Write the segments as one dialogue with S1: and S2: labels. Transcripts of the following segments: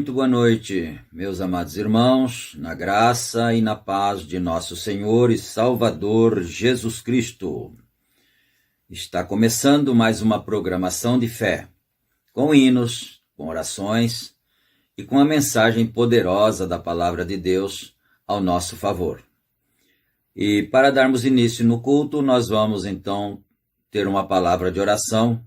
S1: Muito boa noite, meus amados irmãos, na graça e na paz de nosso Senhor e Salvador Jesus Cristo. Está começando mais uma programação de fé, com hinos, com orações e com a mensagem poderosa da Palavra de Deus ao nosso favor. E para darmos início no culto, nós vamos então ter uma palavra de oração,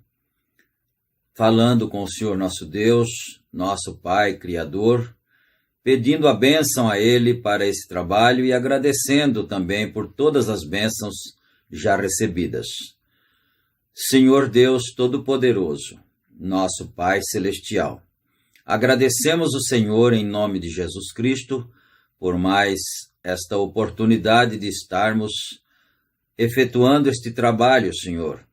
S1: falando com o Senhor nosso Deus, nosso Pai Criador, pedindo a bênção a Ele para esse trabalho e agradecendo também por todas as bênçãos já recebidas. Senhor Deus Todo-Poderoso, nosso Pai Celestial, agradecemos o Senhor em nome de Jesus Cristo por mais esta oportunidade de estarmos efetuando este trabalho, Senhor,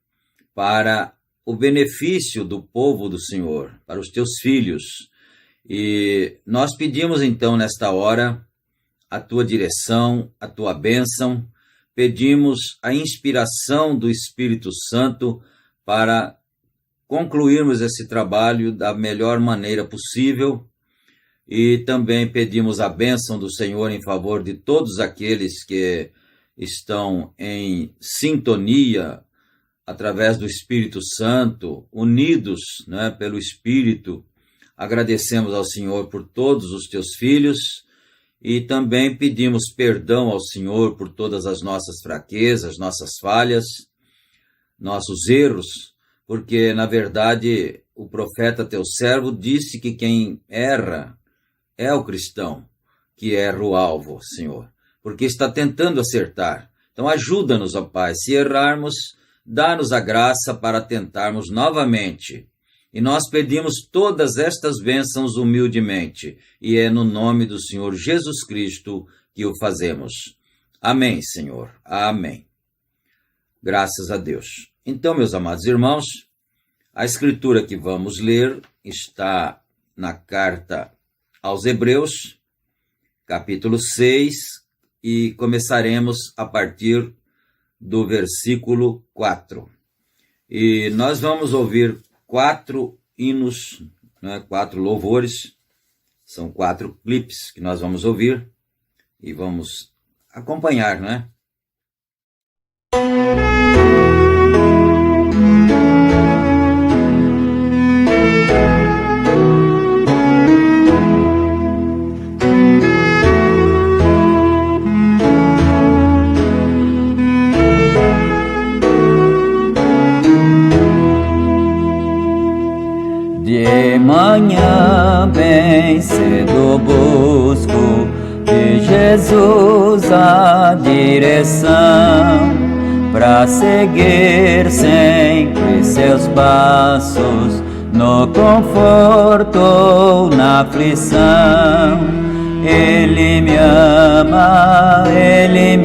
S1: para o benefício do povo do Senhor, para os teus filhos. E nós pedimos então nesta hora a tua direção, a tua bênção, pedimos a inspiração do Espírito Santo para concluirmos esse trabalho da melhor maneira possível e também pedimos a bênção do Senhor em favor de todos aqueles que estão em sintonia através do Espírito Santo, unidos, pelo Espírito. Agradecemos ao Senhor por todos os teus filhos e também pedimos perdão ao Senhor por todas as nossas fraquezas, nossas falhas, nossos erros, porque, na verdade, o profeta teu servo disse que quem erra é o cristão que erra o alvo, Senhor, porque está tentando acertar. Então ajuda-nos, ó Pai, se errarmos, dá-nos a graça para tentarmos novamente. E nós pedimos todas estas bênçãos humildemente, e é no nome do Senhor Jesus Cristo que o fazemos. Amém, Senhor. Amém. Graças a Deus. Então, meus amados irmãos, a escritura que vamos ler está na carta aos Hebreus, capítulo 6, e começaremos a partir do versículo 4. E nós vamos ouvir 4 hinos, 4 louvores, são 4 clipes que nós vamos ouvir e vamos acompanhar, né?
S2: De manhã bem cedo busco de Jesus a direção, pra seguir sempre seus passos, no conforto ou na aflição. Ele me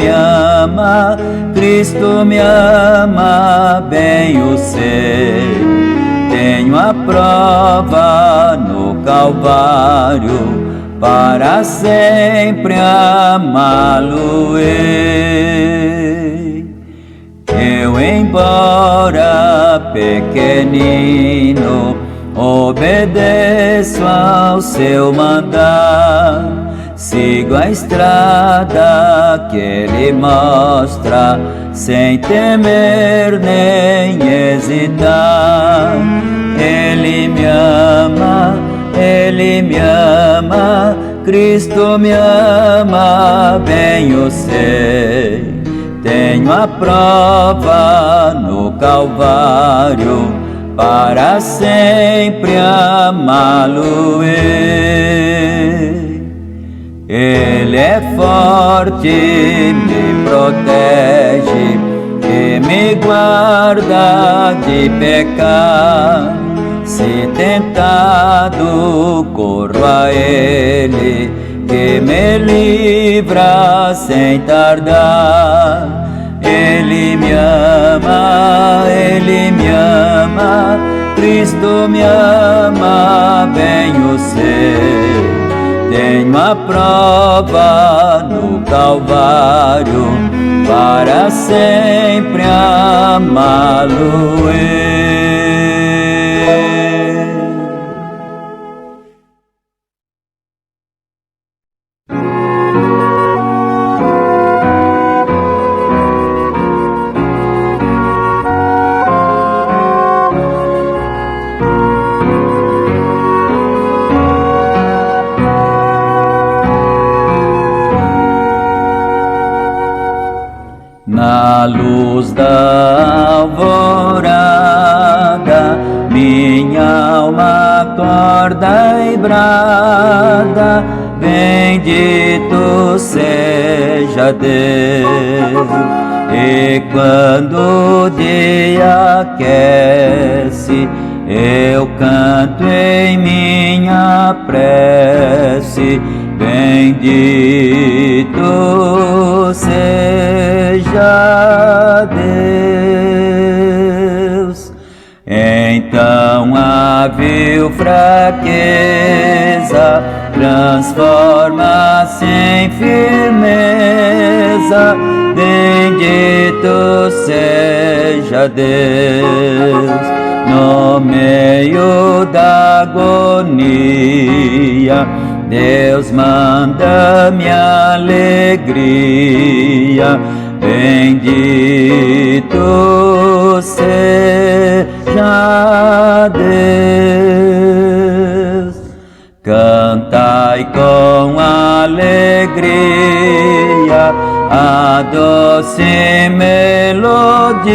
S2: ama, Cristo me ama, bem o sei. Tenho a prova no Calvário, para sempre amá-lo ei. Eu, embora pequenino, obedeço ao seu mandar, sigo a estrada que ele mostra, sem temer nem hesitar. Ele me ama, Cristo me ama, bem eu sei. Tenho a prova no Calvário, para sempre amá-lo ei. Ele é forte, me protege e me guarda de pecar. Se tentado, corro a ele, que me livra sem tardar. Ele me ama, Cristo me ama, bem o sei. Tenho a prova no Calvário, para sempre amá-lo ei. Na luz da alvorada, minha alma acorda e brada, bendito seja Deus. E quando o dia aquece, eu canto em minha prece, bendito seja Deus. Então a vil fraqueza transforma-se em firmeza, bendito seja Deus. No meio da agonia, Deus manda-me alegria, bendito seja Deus. Cantai com alegria a doce melodia,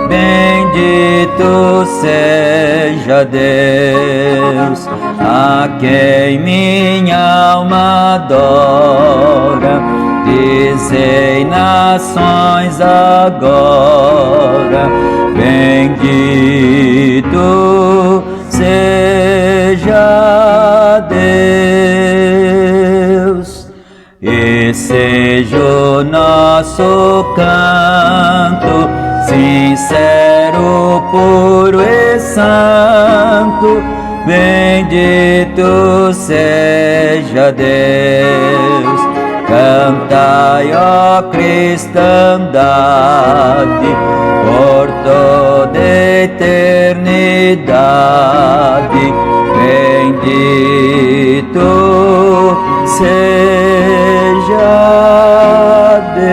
S2: bendito seja Deus, a quem minha alma adora, Dizei nações agora, bendito seja Deus, e seja o nosso canto sincero, puro e santo. Bendito seja Deus. Cantai, ó cristandade, por toda eternidade. Bendito seja Deus.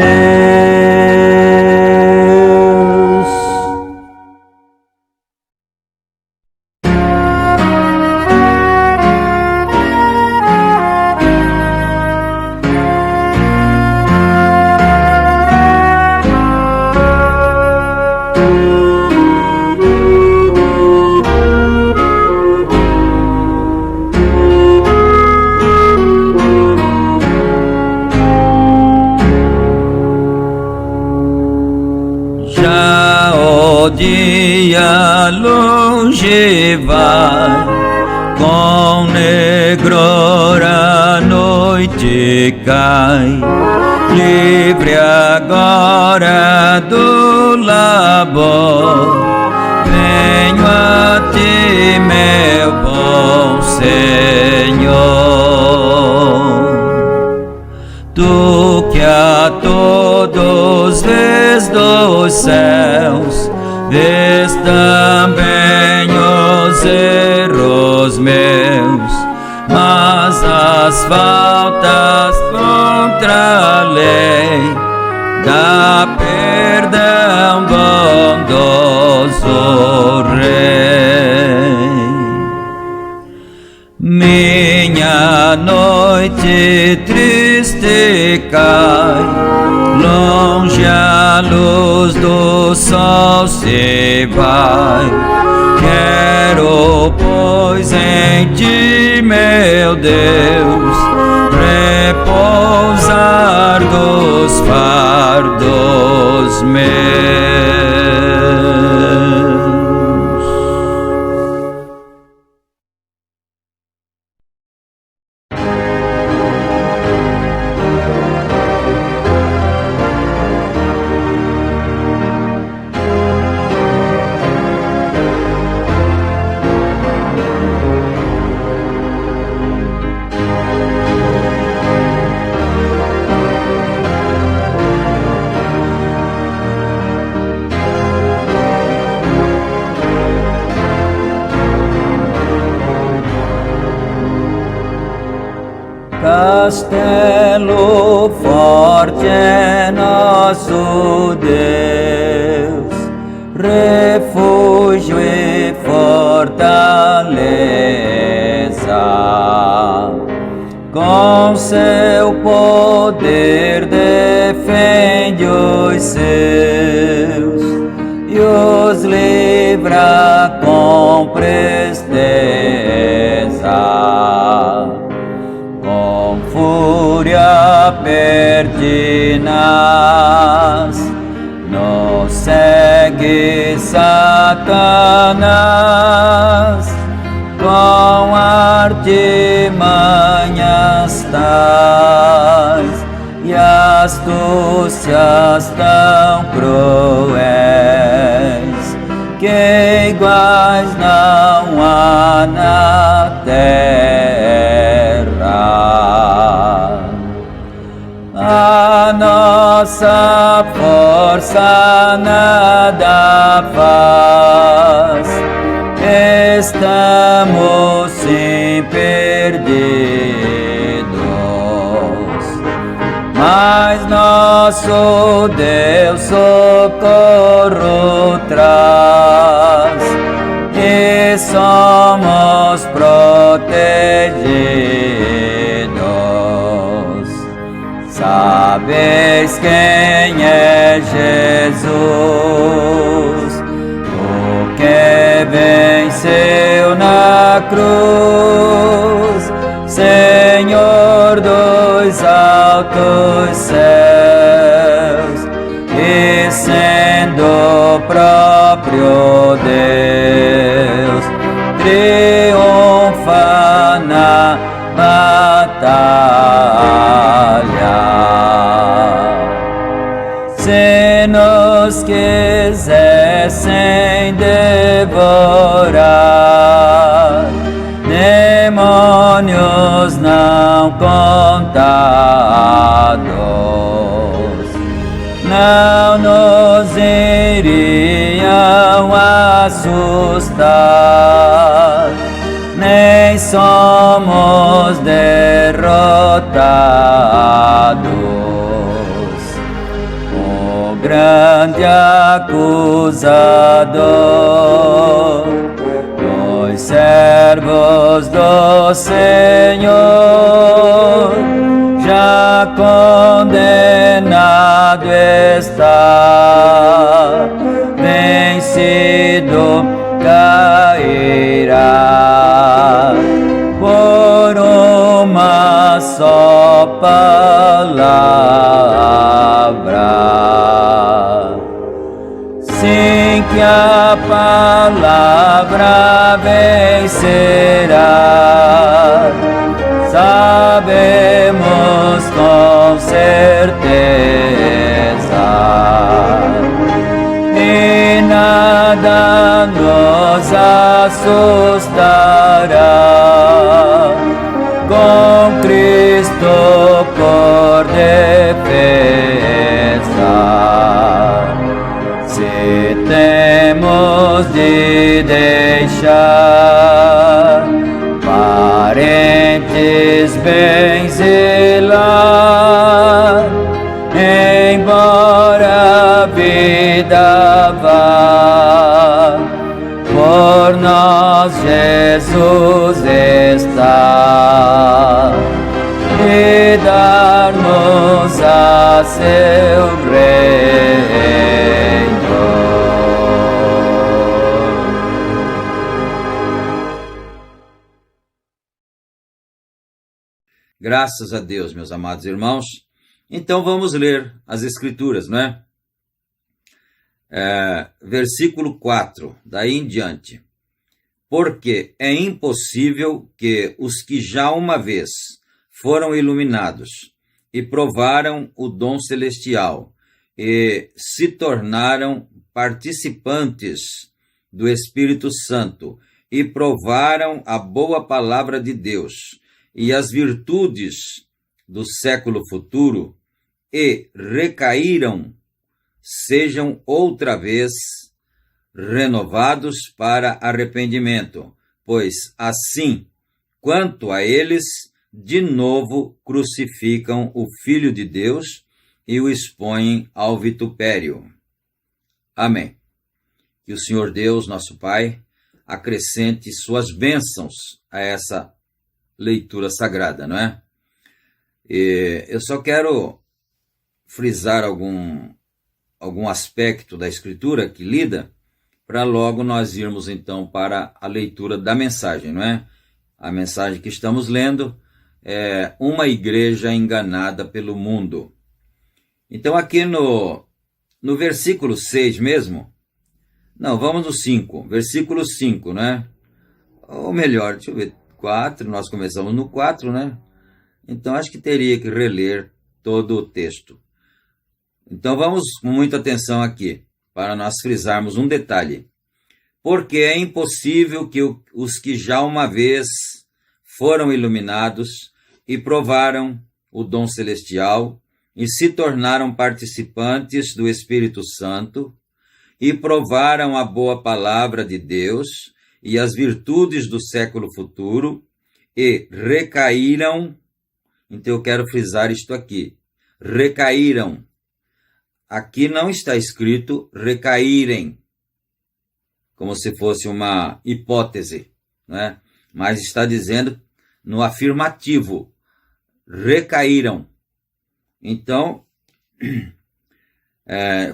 S2: Dia longe vai, com negror a noite cai, livre agora do labor, venho a ti, meu bom Senhor. Tu que a todos vês dos céus, vês também os erros meus, mas as faltas contra a lei, dá perdão, bondoso Rei. Minha noite triste cai, longe a luz do sol se vai. Quero, pois, em ti, meu Deus, repousar dos fardos meus. Castelo forte é nosso Deus, refúgio e fortaleza. Com seu poder defende os seus e os livra com presteza. Com fúria pertinaz nos segue Satanás, com artimanhas tais e astúcias tão cruéis, que iguais não há na terra. A nossa força nada faz, estamos sim perdidos, mas nosso Deus socorro traz e somos protegidos. Sabeis quem é Jesus, o que venceu na cruz, Senhor dos altos céus, e sendo o próprio Deus, triunfa na batalha. Se nos quisessem devorar, demônios não contados, não nos iriam assustar, nem somos derrotados. O grande acusador, os servos do Senhor, já condenado está, vencido cairá por uma só palavra. Sim, que a palavra vencerá, sabemos com certeza, e nada nos assustará, com Cristo por defesa. Se temos de deixar parentes bem zelar, embora a vida vá, por nós Jesus está, e dar-nos a seu reino.
S1: Graças a Deus, meus amados irmãos. Então vamos ler as Escrituras, não é? Versículo 4, daí em diante. Porque é impossível que os que já uma vez foram iluminados e provaram o dom celestial e se tornaram participantes do Espírito Santo e provaram a boa palavra de Deus e as virtudes do século futuro e recaíram, sejam outra vez renovados para arrependimento, pois assim, quanto a eles, de novo crucificam o Filho de Deus e o expõem ao vitupério. Amém. Que o Senhor Deus, nosso Pai, acrescente suas bênçãos a essa leitura sagrada, não é? Eu só quero frisar algum aspecto da Escritura que lida, para logo nós irmos então para a leitura da mensagem, não é? A mensagem que estamos lendo é uma igreja enganada pelo mundo. Então aqui no versículo 6 mesmo, não, vamos no 5, versículo 5, né? Ou melhor, deixa eu ver, 4, nós começamos no 4, né? Então acho que teria que reler todo o texto. Então vamos com muita atenção aqui, para nós frisarmos um detalhe. Porque é impossível que os que já uma vez foram iluminados e provaram o dom celestial e se tornaram participantes do Espírito Santo e provaram a boa palavra de Deus e as virtudes do século futuro e recaíram. Então eu quero frisar isto aqui. Recaíram. Aqui não está escrito recaírem, como se fosse uma hipótese, né? Mas está dizendo no afirmativo, recaíram. Então,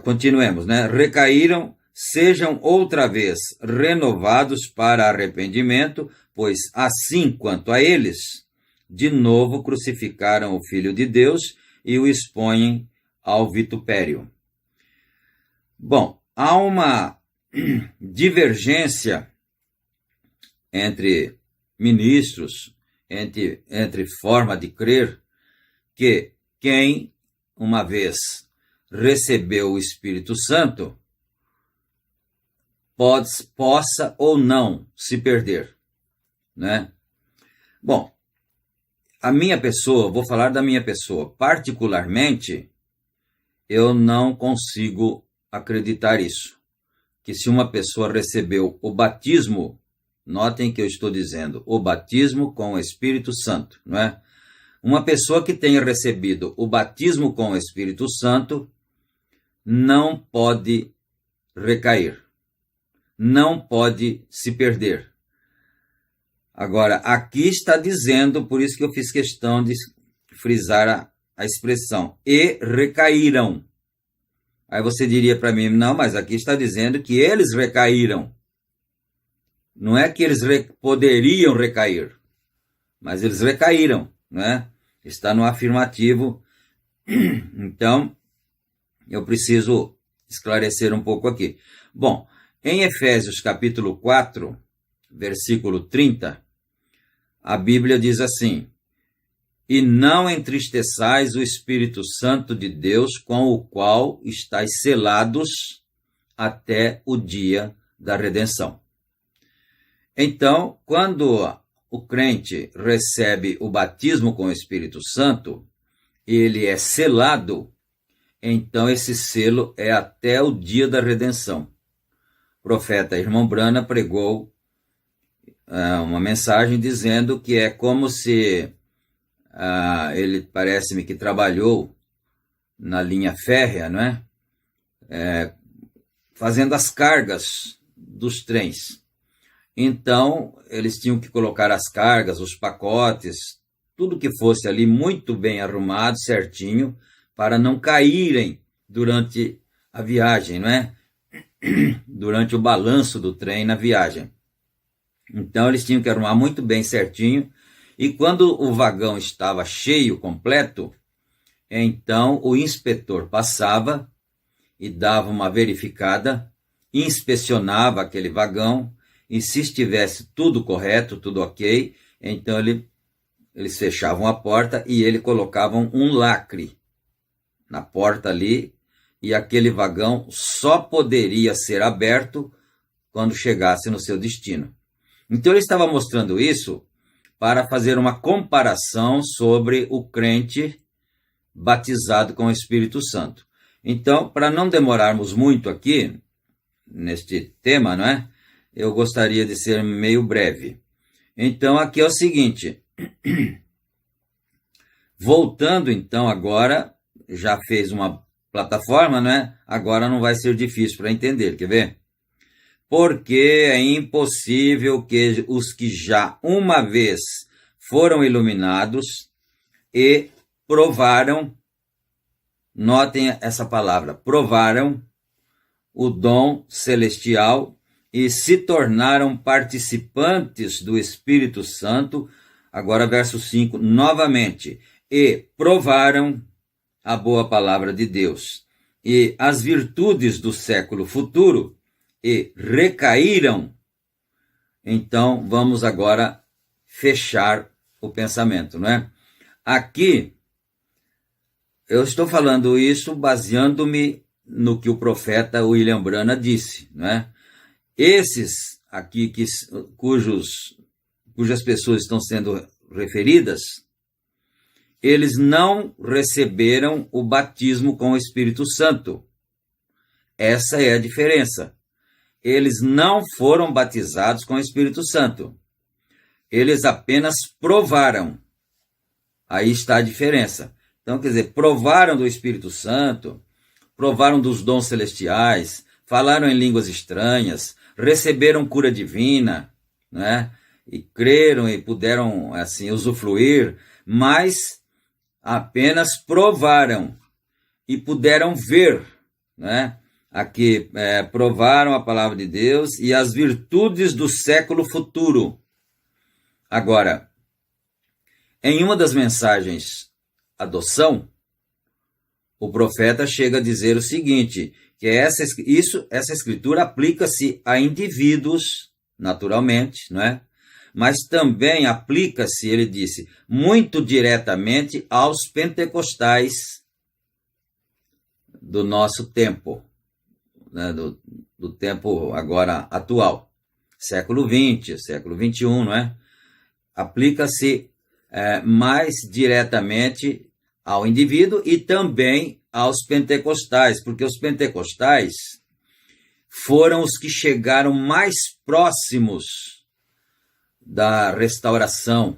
S1: continuemos, né? Recaíram, sejam outra vez renovados para arrependimento, pois assim quanto a eles, de novo crucificaram o Filho de Deus e o expõem ao vitupério. Bom, há uma divergência entre ministros, entre forma de crer, que quem, uma vez recebeu o Espírito Santo, possa ou não se perder, né? Bom, a minha pessoa, vou falar da minha pessoa, particularmente, eu não consigo acreditar isso, que se uma pessoa recebeu o batismo, notem que eu estou dizendo, o batismo com o Espírito Santo, não é? Uma pessoa que tenha recebido o batismo com o Espírito Santo não pode recair, não pode se perder. Agora, aqui está dizendo, por isso que eu fiz questão de frisar a expressão, e recaíram. Aí você diria para mim, não, mas aqui está dizendo que eles recaíram. Não é que eles poderiam recair, mas eles recaíram, né? Está no afirmativo. Então, eu preciso esclarecer um pouco aqui. Bom, em Efésios capítulo 4, versículo 30, a Bíblia diz assim: e não entristeçais o Espírito Santo de Deus, com o qual estáis selados até o dia da redenção. Então, quando o crente recebe o batismo com o Espírito Santo, ele é selado, então esse selo é até o dia da redenção. O profeta Irmão Brana pregou uma mensagem dizendo que é como se ele parece-me que trabalhou na linha férrea, não é? Fazendo as cargas dos trens. Então, eles tinham que colocar as cargas, os pacotes, tudo que fosse ali muito bem arrumado, certinho, para não caírem durante a viagem, não é? Durante o balanço do trem na viagem. Então, eles tinham que arrumar muito bem certinho, e quando o vagão estava cheio, completo, então o inspetor passava e dava uma verificada, inspecionava aquele vagão, e se estivesse tudo correto, tudo ok, então eles fechavam a porta e eles colocavam um lacre na porta ali, e aquele vagão só poderia ser aberto quando chegasse no seu destino. Então ele estava mostrando isso para fazer uma comparação sobre o crente batizado com o Espírito Santo. Então, para não demorarmos muito aqui, neste tema, não é? Eu gostaria de ser meio breve. Então, aqui é o seguinte. Voltando, então, agora, já fez uma plataforma, né? Agora não vai ser difícil para entender, quer ver? Porque é impossível que os que já uma vez foram iluminados e provaram, notem essa palavra, provaram o dom celestial e se tornaram participantes do Espírito Santo, agora verso 5, novamente, e provaram a boa palavra de Deus e as virtudes do século futuro e recaíram. Então, vamos agora fechar o pensamento, não é? Aqui, eu estou falando isso baseando-me no que o profeta William Branham disse, não é? Esses aqui cujas pessoas estão sendo referidas, eles não receberam o batismo com o Espírito Santo. Essa é a diferença. Eles não foram batizados com o Espírito Santo. Eles apenas provaram. Aí está a diferença. Então, quer dizer, provaram do Espírito Santo, provaram dos dons celestiais, falaram em línguas estranhas, receberam cura divina, né? E creram e puderam, assim, usufruir, mas apenas provaram e puderam ver, né? Aqui, provaram a palavra de Deus e as virtudes do século futuro. Agora, em uma das mensagens adoção, o profeta chega a dizer o seguinte, que essa escritura aplica-se a indivíduos, naturalmente, não é? Mas também aplica-se, ele disse, muito diretamente aos pentecostais do nosso tempo, né? do tempo agora atual, século XX, século XXI, não é? Aplica-se mais diretamente ao indivíduo e também aos pentecostais, porque os pentecostais foram os que chegaram mais próximos da restauração,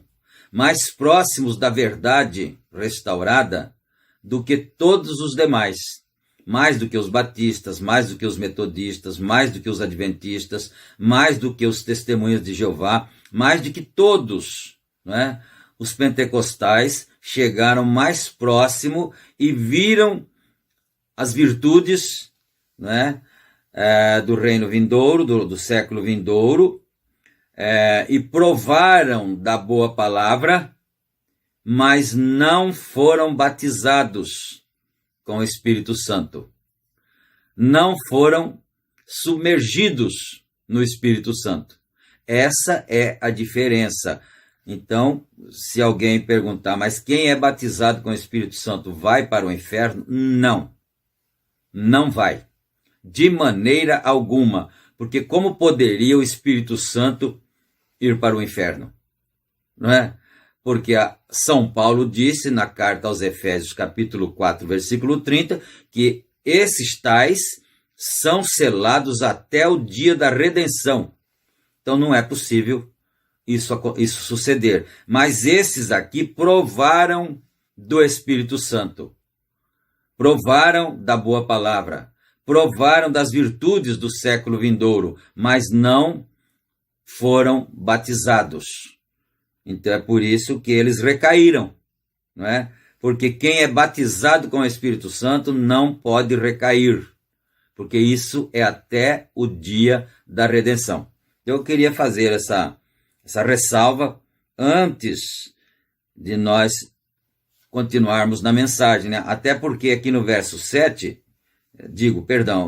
S1: mais próximos da verdade restaurada do que todos os demais, mais do que os batistas, mais do que os metodistas, mais do que os adventistas, mais do que os testemunhas de Jeová, mais do que todos, né? Os pentecostais chegaram mais próximo e viram as virtudes, né, do reino vindouro, do século vindouro, e provaram da boa palavra, mas não foram batizados com o Espírito Santo. Não foram submergidos no Espírito Santo. Essa é a diferença. Então, se alguém perguntar, mas quem é batizado com o Espírito Santo vai para o inferno? Não. Não vai. De maneira alguma. Porque como poderia o Espírito Santo ir para o inferno? Não é? Porque São Paulo disse na carta aos Efésios, capítulo 4, versículo 30, que esses tais são selados até o dia da redenção. Então não é possível isso suceder. Mas esses aqui provaram do Espírito Santo, provaram da boa palavra, provaram das virtudes do século vindouro, mas não foram batizados. Então é por isso que eles recaíram, não é? Porque quem é batizado com o Espírito Santo não pode recair, porque isso é até o dia da redenção. Eu queria fazer essa ressalva antes de nós continuarmos na mensagem, né? Até porque aqui no verso 7,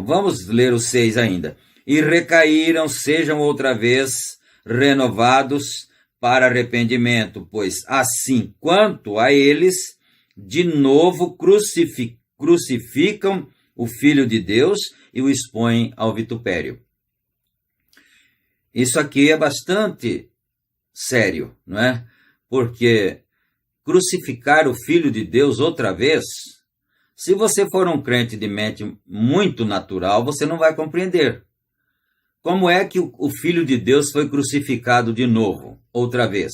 S1: vamos ler o 6 ainda. E recaíram, sejam outra vez renovados para arrependimento, pois assim quanto a eles, de novo crucificam o Filho de Deus e o expõem ao vitupério. Isso aqui é bastante sério, não é? Porque crucificar o Filho de Deus outra vez, se você for um crente de mente muito natural, você não vai compreender. Como é que o Filho de Deus foi crucificado de novo, outra vez?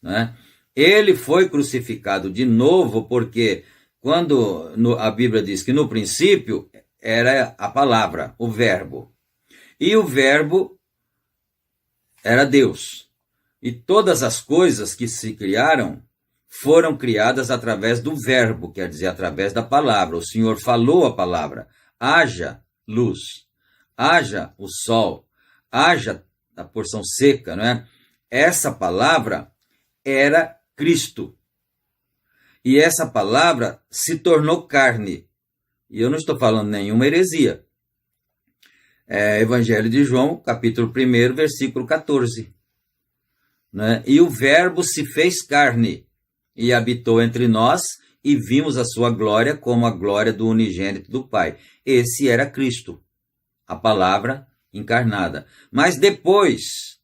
S1: Não é? Ele foi crucificado de novo porque quando a Bíblia diz que no princípio era a palavra, o verbo. E o verbo era Deus. E todas as coisas que se criaram foram criadas através do verbo, quer dizer, através da palavra. O Senhor falou a palavra. Haja luz, haja o sol, haja a porção seca, não é? Essa palavra era Cristo. E essa palavra se tornou carne. E eu não estou falando nenhuma heresia. Evangelho de João, capítulo 1, versículo 14. Né? E o verbo se fez carne e habitou entre nós e vimos a sua glória como a glória do unigênito do Pai. Esse era Cristo, a palavra encarnada. Mas depois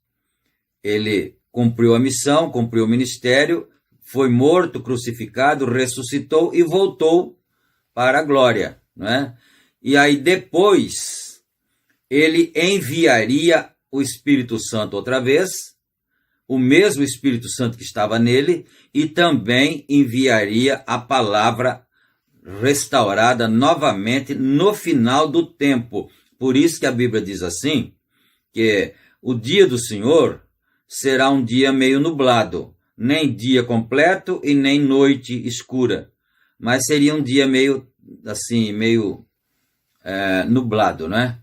S1: ele cumpriu a missão, cumpriu o ministério, foi morto, crucificado, ressuscitou e voltou para a glória. Né? E aí depois ele enviaria o Espírito Santo outra vez, o mesmo Espírito Santo que estava nele, e também enviaria a palavra restaurada novamente no final do tempo. Por isso que a Bíblia diz assim, que o dia do Senhor será um dia meio nublado, nem dia completo e nem noite escura, mas seria um dia meio nublado, né?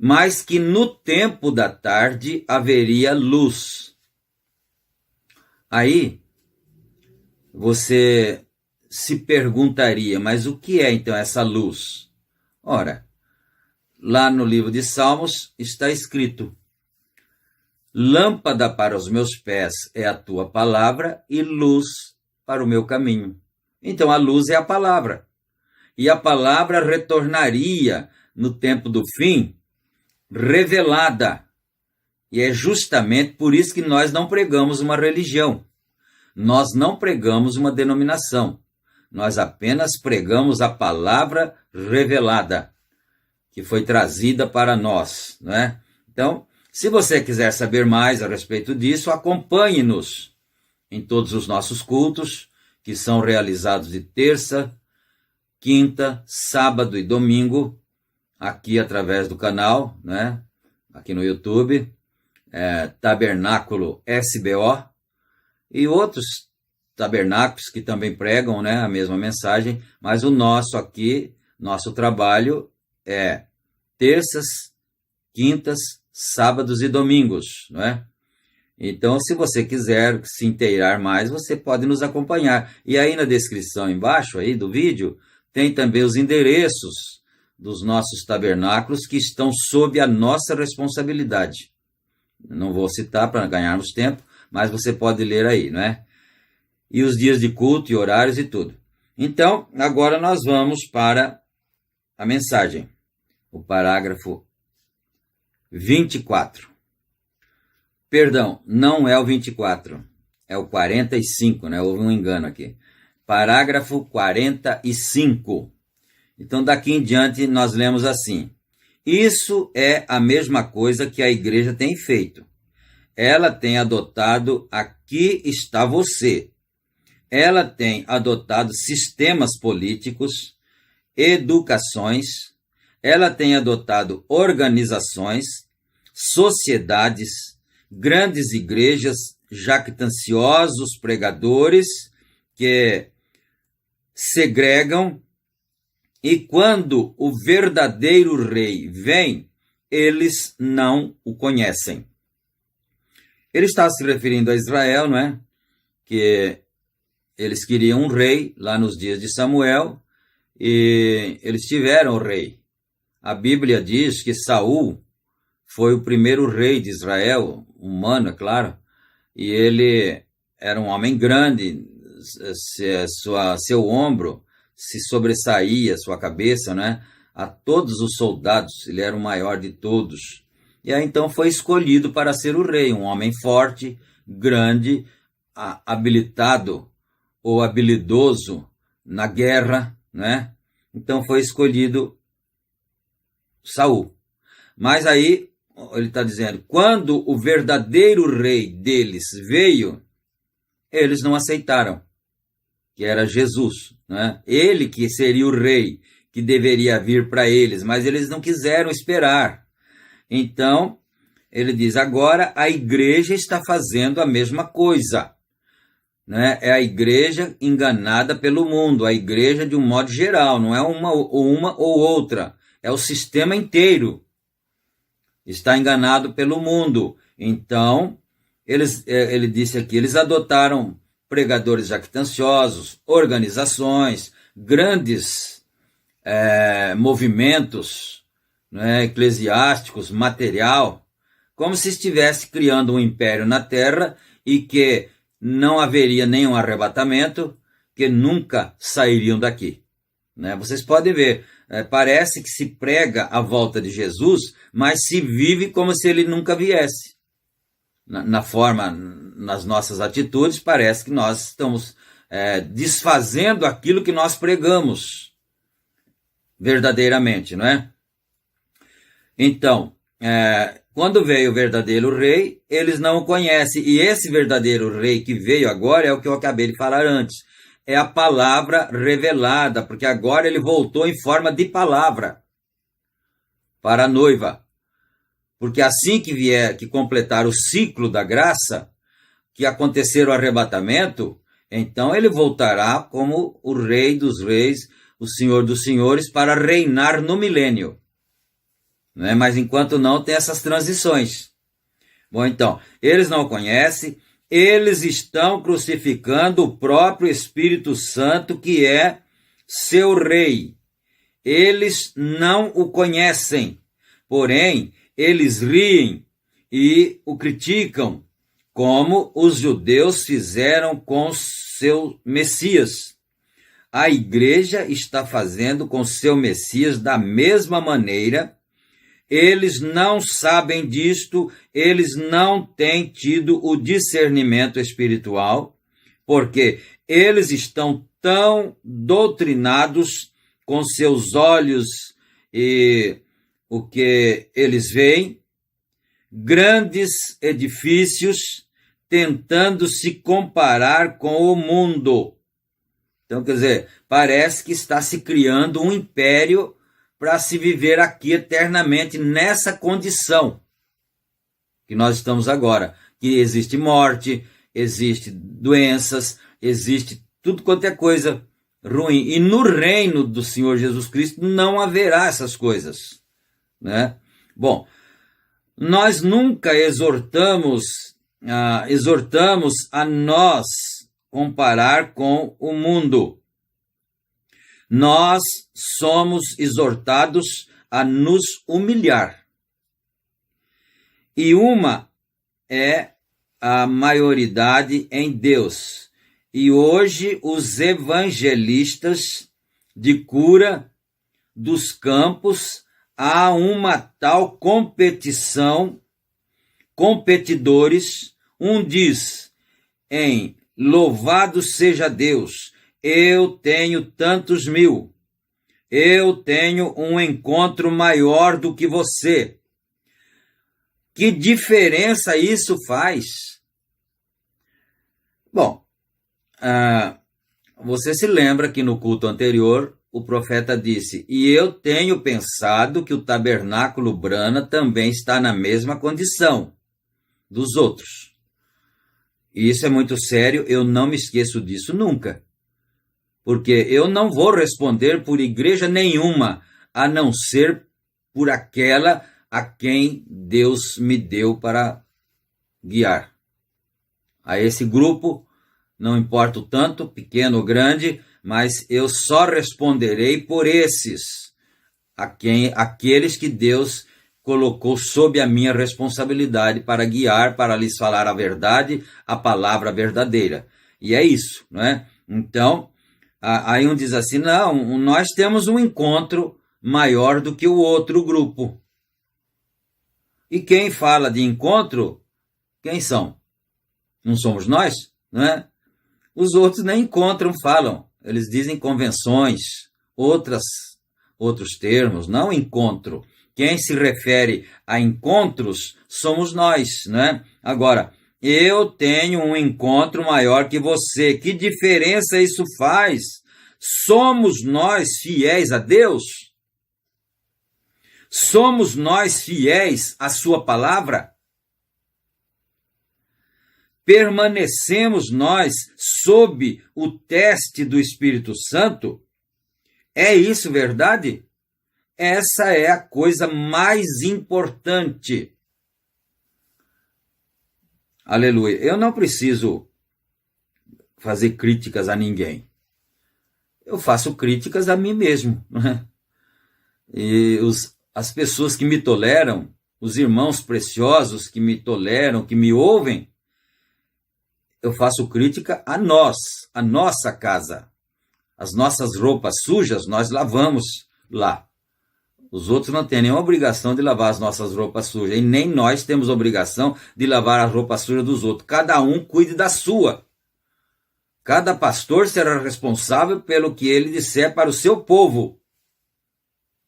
S1: Mas que no tempo da tarde haveria luz. Aí, você se perguntaria, mas o que é então essa luz? Ora, lá no livro de Salmos está escrito: lâmpada para os meus pés é a tua palavra e luz para o meu caminho. Então a luz é a palavra. E a palavra retornaria no tempo do fim revelada. E é justamente por isso que nós não pregamos uma religião. Nós não pregamos uma denominação. Nós apenas pregamos a palavra revelada, que foi trazida para nós, né? Então, se você quiser saber mais a respeito disso, acompanhe-nos em todos os nossos cultos, que são realizados de terça, quinta, sábado e domingo, aqui através do canal, né? Aqui no YouTube, Tabernáculo SBO, e outros tabernáculos que também pregam, né, a mesma mensagem, mas o nosso aqui, nosso trabalho é terças, quintas, sábados e domingos, né? Então, se você quiser se inteirar mais, você pode nos acompanhar. E aí na descrição embaixo aí do vídeo, tem também os endereços dos nossos tabernáculos que estão sob a nossa responsabilidade. Não vou citar para ganharmos tempo, mas você pode ler aí, né? E os dias de culto e horários e tudo. Então, agora nós vamos para a mensagem. O parágrafo 24. Perdão, não é o 24, é o 45, né? Houve um engano aqui. Parágrafo 45. Então, daqui em diante, nós lemos assim: isso é a mesma coisa que a igreja tem feito. Ela tem adotado aqui está você. Ela tem adotado sistemas políticos, educações, ela tem adotado organizações, sociedades, grandes igrejas, jactanciosos pregadores que segregam, e quando o verdadeiro rei vem, eles não o conhecem. Ele está se referindo a Israel, não é? Que eles queriam um rei lá nos dias de Samuel, e eles tiveram o rei. A Bíblia diz que Saul foi o primeiro rei de Israel, humano, é claro, e ele era um homem grande, seu ombro se sobressaía, sua cabeça, né, a todos os soldados, ele era o maior de todos. E aí então foi escolhido para ser o rei, um homem forte, grande, habilitado ou habilidoso na guerra, né? Então foi escolhido Saul. Mas aí ele está dizendo, quando o verdadeiro rei deles veio, eles não aceitaram, que era Jesus, né? Ele que seria o rei, que deveria vir para eles, mas eles não quiseram esperar. Então, ele diz, agora a igreja está fazendo a mesma coisa, né? É a igreja enganada pelo mundo, a igreja de um modo geral, não é uma ou outra, é o sistema inteiro. Está enganado pelo mundo. Então, ele disse aqui, eles adotaram pregadores jactanciosos, organizações, grandes movimentos, né, eclesiásticos, material, como se estivesse criando um império na terra e que não haveria nenhum arrebatamento, que nunca sairiam daqui, né? Vocês podem ver, parece que se prega a volta de Jesus, mas se vive como se ele nunca viesse. Nas nossas atitudes, parece que nós estamos desfazendo aquilo que nós pregamos verdadeiramente, não é? Então, quando veio o verdadeiro rei, eles não o conhecem. E esse verdadeiro rei que veio agora é o que eu acabei de falar antes. É a palavra revelada, porque agora ele voltou em forma de palavra para a noiva. Porque assim que completar o ciclo da graça, que acontecer o arrebatamento, então ele voltará como o rei dos reis, o senhor dos senhores, para reinar no milênio. Não é? Mas enquanto não, tem essas transições. Bom, então, eles não o conhecem, eles estão crucificando o próprio Espírito Santo, que é seu rei. Eles não o conhecem, porém, eles riem e o criticam, como os judeus fizeram com seu Messias. A igreja está fazendo com seu Messias da mesma maneira. Eles não sabem disto, eles não têm tido o discernimento espiritual, porque eles estão tão doutrinados com seus olhos e o que eles veem, grandes edifícios tentando se comparar com o mundo. Então, quer dizer, parece que está se criando um império para se viver aqui eternamente nessa condição que nós estamos agora, que existe morte, existe doenças, existe tudo quanto é coisa ruim. E no reino do Senhor Jesus Cristo não haverá essas coisas, né? Bom, nós nunca exortamos a nós comparar com o mundo. Nós somos exortados a nos humilhar. E uma é a maioridade em Deus. E hoje os evangelistas de cura dos campos, há uma tal competição, competidores, um diz em louvado seja Deus, eu tenho tantos mil, eu tenho um encontro maior do que você. Que diferença isso faz? Bom, você se lembra que no culto anterior o profeta disse, e eu tenho pensado que o tabernáculo Brana também está na mesma condição dos outros. E isso é muito sério, eu não me esqueço disso nunca. Porque eu não vou responder por igreja nenhuma, a não ser por aquela a quem Deus me deu para guiar. A esse grupo, não importa o tanto, pequeno ou grande, mas eu só responderei por esses, aqueles que Deus colocou sob a minha responsabilidade para guiar, para lhes falar a verdade, a palavra verdadeira. E é isso, não é? Então, aí um diz assim, não, nós temos um encontro maior do que o outro grupo. E quem fala de encontro, quem são? Não somos nós, não é? Os outros nem encontram, falam. Eles dizem convenções, outros termos, não encontro. Quem se refere a encontros somos nós, né? Agora, eu tenho um encontro maior que você. Que diferença isso faz? Somos nós fiéis a Deus? Somos nós fiéis à sua palavra? Permanecemos nós sob o teste do Espírito Santo? É isso verdade? Essa é a coisa mais importante. Aleluia. Eu não preciso fazer críticas a ninguém. Eu faço críticas a mim mesmo. Né? E as pessoas que me toleram, os irmãos preciosos que me toleram, que me ouvem, eu faço crítica a nós, a nossa casa. As nossas roupas sujas nós lavamos lá. Os outros não têm nenhuma obrigação de lavar as nossas roupas sujas. E nem nós temos obrigação de lavar as roupas sujas dos outros. Cada um cuide da sua. Cada pastor será responsável pelo que ele disser para o seu povo.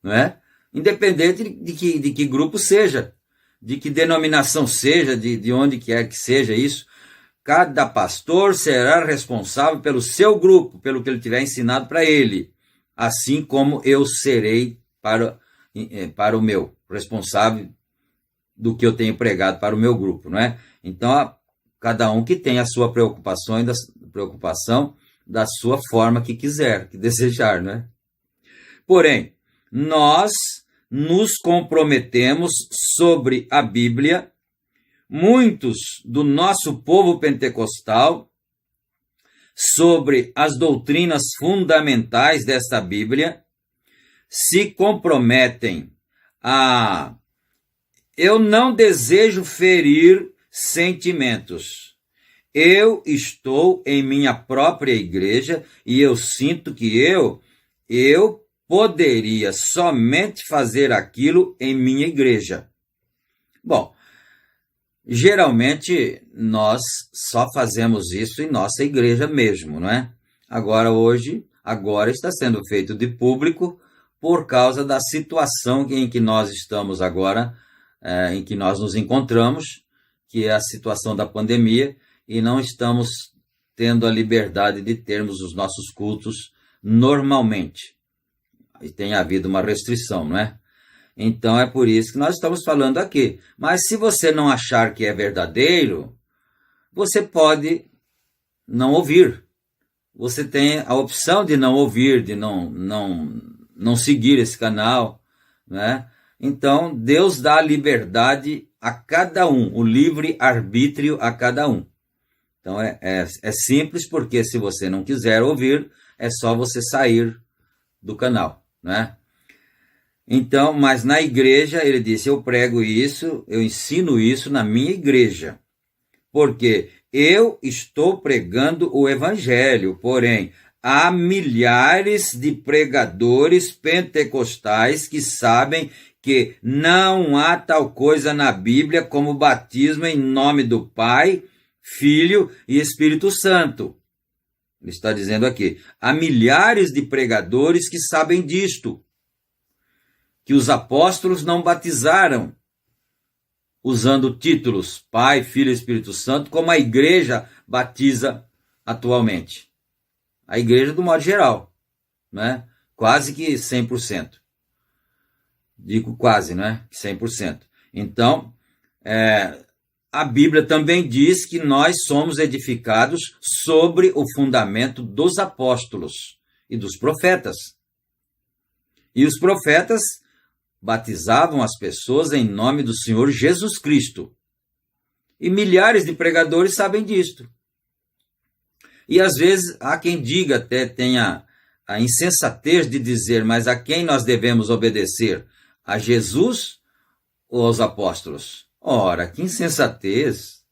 S1: Não é? Independente de que grupo seja. De que denominação seja, de onde quer que seja isso. Cada pastor será responsável pelo seu grupo, pelo que ele tiver ensinado para ele. Assim como eu serei para o meu, responsável do que eu tenho pregado para o meu grupo, não é? Então, cada um que tem a sua preocupação da sua forma que quiser, que desejar, não é? Porém, nós nos comprometemos sobre a Bíblia muitos do nosso povo pentecostal, sobre as doutrinas fundamentais desta Bíblia, se comprometem a... Eu não desejo ferir sentimentos. Eu estou em minha própria igreja e eu sinto que eu poderia somente fazer aquilo em minha igreja. Bom, geralmente nós só fazemos isso em nossa igreja mesmo, não é? Agora está sendo feito de público por causa da situação em que nós estamos agora, em que nós nos encontramos, que é a situação da pandemia, e não estamos tendo a liberdade de termos os nossos cultos normalmente. E tem havido uma restrição, não é? Então é por isso que nós estamos falando aqui. Mas se você não achar que é verdadeiro, você pode não ouvir. Você tem a opção de não ouvir, de não seguir esse canal, né? Então Deus dá liberdade a cada um, o livre arbítrio a cada um. Então é simples, porque se você não quiser ouvir, é só você sair do canal, né? Então, mas na igreja, ele disse, eu prego isso, eu ensino isso na minha igreja, porque eu estou pregando o evangelho, porém, há milhares de pregadores pentecostais que sabem que não há tal coisa na Bíblia como batismo em nome do Pai, Filho e Espírito Santo. Ele está dizendo aqui, há milhares de pregadores que sabem disto, que os apóstolos não batizaram usando títulos Pai, Filho e Espírito Santo, como a igreja batiza atualmente. A igreja do modo geral, né? Quase que 100%. Digo quase, né? 100%. Então, a Bíblia também diz que nós somos edificados sobre o fundamento dos apóstolos e dos profetas. E os profetas batizavam as pessoas em nome do Senhor Jesus Cristo. E milhares de pregadores sabem disto. E às vezes há quem diga, até tenha a insensatez de dizer, mas a quem nós devemos obedecer? A Jesus ou aos apóstolos? Ora, que insensatez!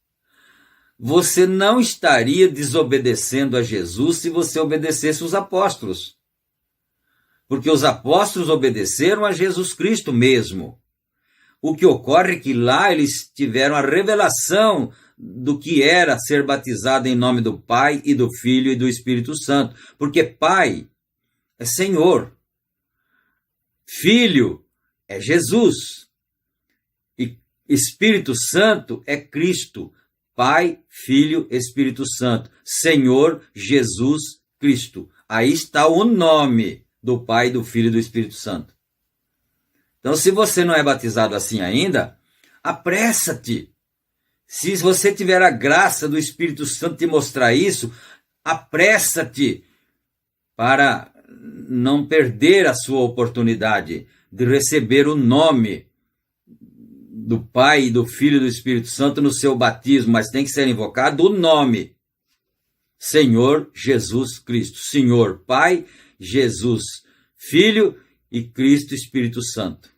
S1: Você não estaria desobedecendo a Jesus se você obedecesse os apóstolos. Porque os apóstolos obedeceram a Jesus Cristo mesmo. O que ocorre é que lá eles tiveram a revelação do que era ser batizado em nome do Pai e do Filho e do Espírito Santo. Porque Pai é Senhor, Filho é Jesus e Espírito Santo é Cristo. Pai, Filho, Espírito Santo, Senhor Jesus Cristo. Aí está o nome do Pai, do Filho e do Espírito Santo. Então, se você não é batizado assim ainda, apressa-te. Se você tiver a graça do Espírito Santo te mostrar isso, apressa-te para não perder a sua oportunidade de receber o nome do Pai, do Filho e do Espírito Santo no seu batismo, mas tem que ser invocado o nome Senhor Jesus Cristo. Senhor Pai, Jesus, Filho e Cristo Espírito Santo.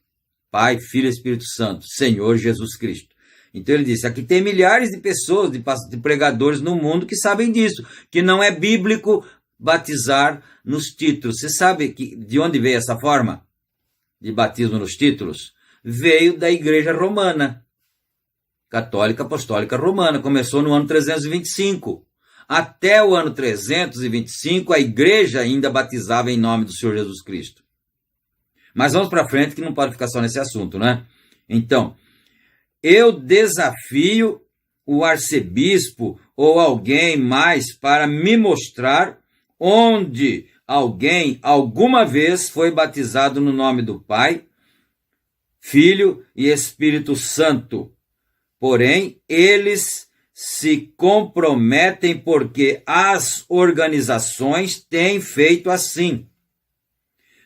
S1: Pai, Filho e Espírito Santo, Senhor Jesus Cristo. Então ele disse, aqui tem milhares de pessoas, de pregadores no mundo que sabem disso, que não é bíblico batizar nos títulos. Você sabe de onde veio essa forma de batismo nos títulos? Veio da Igreja Romana, Católica Apostólica Romana, começou no ano 325. Até o ano 325, a igreja ainda batizava em nome do Senhor Jesus Cristo. Mas vamos para frente, que não pode ficar só nesse assunto, né? Então, eu desafio o arcebispo ou alguém mais para me mostrar onde alguém alguma vez foi batizado no nome do Pai, Filho e Espírito Santo. Porém, eles se comprometem porque as organizações têm feito assim.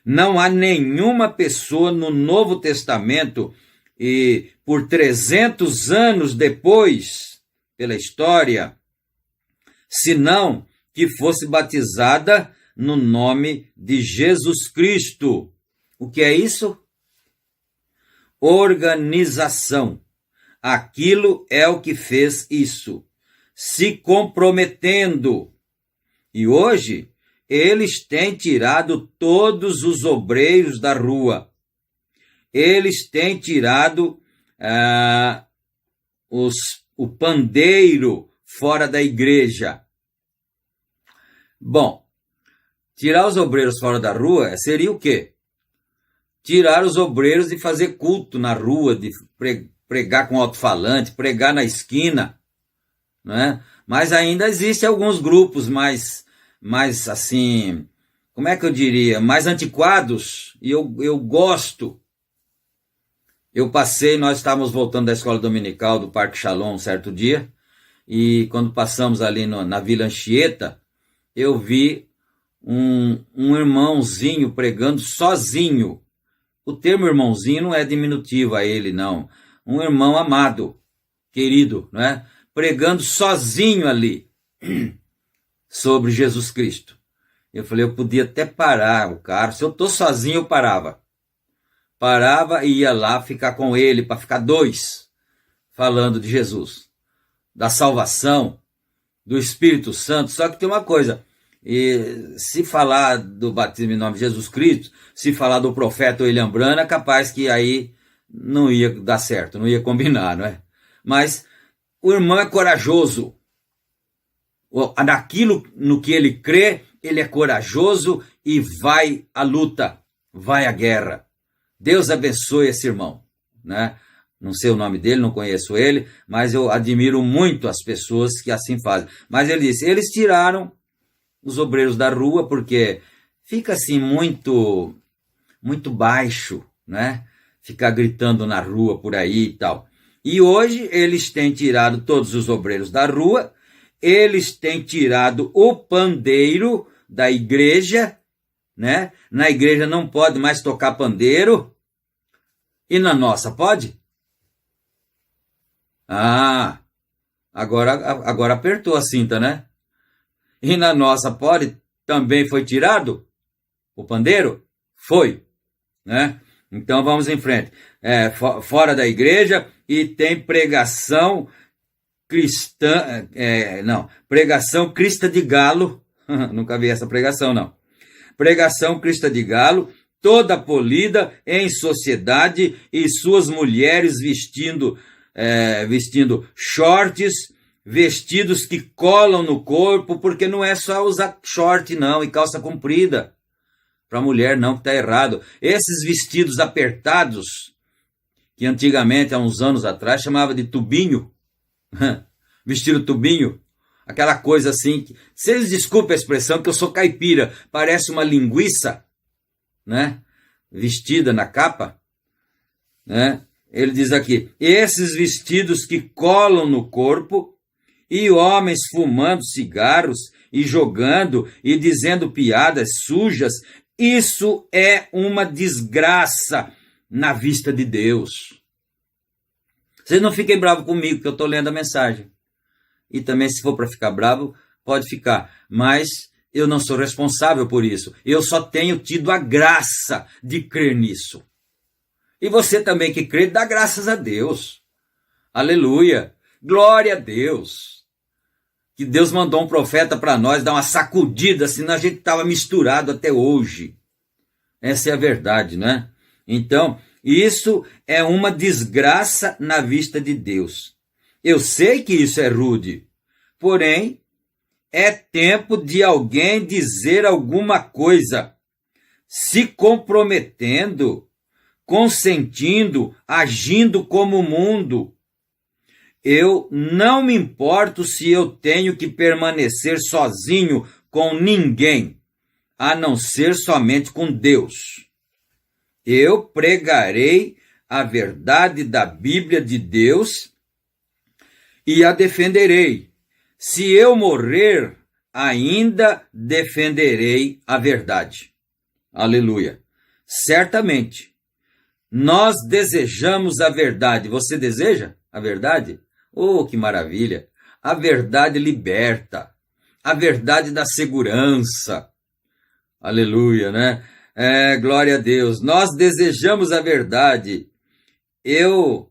S1: Não há nenhuma pessoa no Novo Testamento e por 300 anos depois, pela história, senão que fosse batizada no nome de Jesus Cristo. O que é isso? Organização. Aquilo é o que fez isso, se comprometendo. E hoje, eles têm tirado todos os obreiros da rua. Eles têm tirado o pandeiro fora da igreja. Bom, tirar os obreiros fora da rua seria o quê? Tirar os obreiros de fazer culto na rua, de pregar com alto-falante, pregar na esquina, né? Mas ainda existem alguns grupos mais assim, como é que eu diria, mais antiquados, e eu gosto. Nós estávamos voltando da escola dominical do Parque Shalom um certo dia, e quando passamos ali na Vila Anchieta, eu vi um irmãozinho pregando sozinho. O termo irmãozinho não é diminutivo a ele, não. Um irmão amado, querido, né? Pregando sozinho ali sobre Jesus Cristo. Eu falei, eu podia até parar o carro. Se eu estou sozinho, eu parava. Parava e ia lá ficar com ele, para ficar dois, falando de Jesus, da salvação, do Espírito Santo. Só que tem uma coisa, se falar do batismo em nome de Jesus Cristo, se falar do profeta William Branham, é capaz que aí não ia dar certo, não ia combinar, não é? Mas o irmão é corajoso. Naquilo no que ele crê, ele é corajoso e vai à luta, vai à guerra. Deus abençoe esse irmão, né? Não sei o nome dele, não conheço ele, mas eu admiro muito as pessoas que assim fazem. Mas ele disse, eles tiraram os obreiros da rua porque fica assim muito baixo, né? Ficar gritando na rua por aí e tal. E hoje eles têm tirado todos os obreiros da rua, eles têm tirado o pandeiro da igreja, né? Na igreja não pode mais tocar pandeiro. E na nossa pode? Ah, agora apertou a cinta, né? E na nossa pode? Também foi tirado o pandeiro? Foi, né? Então vamos em frente. Fora da igreja, e tem pregação cristã, pregação crista de galo. Nunca vi essa pregação, não. Pregação crista de galo, toda polida em sociedade, e suas mulheres vestindo shorts, vestidos que colam no corpo, porque não é só usar short, não, e calça comprida. Para mulher não, que está errado. Esses vestidos apertados, que antigamente, há uns anos atrás, chamava de tubinho, vestido tubinho, aquela coisa assim, vocês desculpem a expressão, que eu sou caipira, parece uma linguiça, né? Vestida na capa, né? Ele diz aqui, esses vestidos que colam no corpo, e homens fumando cigarros, e jogando, e dizendo piadas sujas, isso é uma desgraça na vista de Deus. Vocês não fiquem bravos comigo, que eu estou lendo a mensagem. E também, se for para ficar bravo, pode ficar. Mas eu não sou responsável por isso. Eu só tenho tido a graça de crer nisso. E você também que crê, dá graças a Deus. Aleluia. Glória a Deus. Que Deus mandou um profeta para nós dar uma sacudida, senão a gente estava misturado até hoje. Essa é a verdade, né? Então, isso é uma desgraça na vista de Deus. Eu sei que isso é rude, porém, é tempo de alguém dizer alguma coisa, se comprometendo, consentindo, agindo como o mundo. Eu não me importo se eu tenho que permanecer sozinho com ninguém, a não ser somente com Deus. Eu pregarei a verdade da Bíblia de Deus e a defenderei. Se eu morrer, ainda defenderei a verdade. Aleluia. Certamente, Nós desejamos a verdade. Você deseja a verdade? Oh, que maravilha! A verdade liberta. A verdade dá segurança. Aleluia, né? Glória a Deus. Nós desejamos a verdade. Eu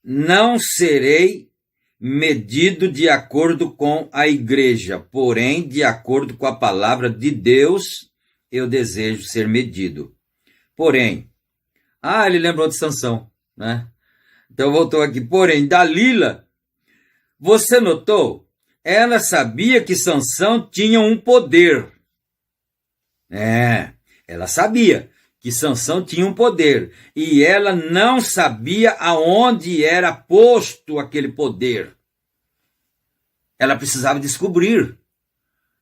S1: não serei medido de acordo com a igreja, porém, de acordo com a palavra de Deus, eu desejo ser medido. Porém, ele lembrou de Sansão, né? Então voltou aqui. Porém, Dalila, você notou? Ela sabia que Sansão tinha um poder. Ela sabia que Sansão tinha um poder. E ela não sabia aonde era posto aquele poder. Ela precisava descobrir.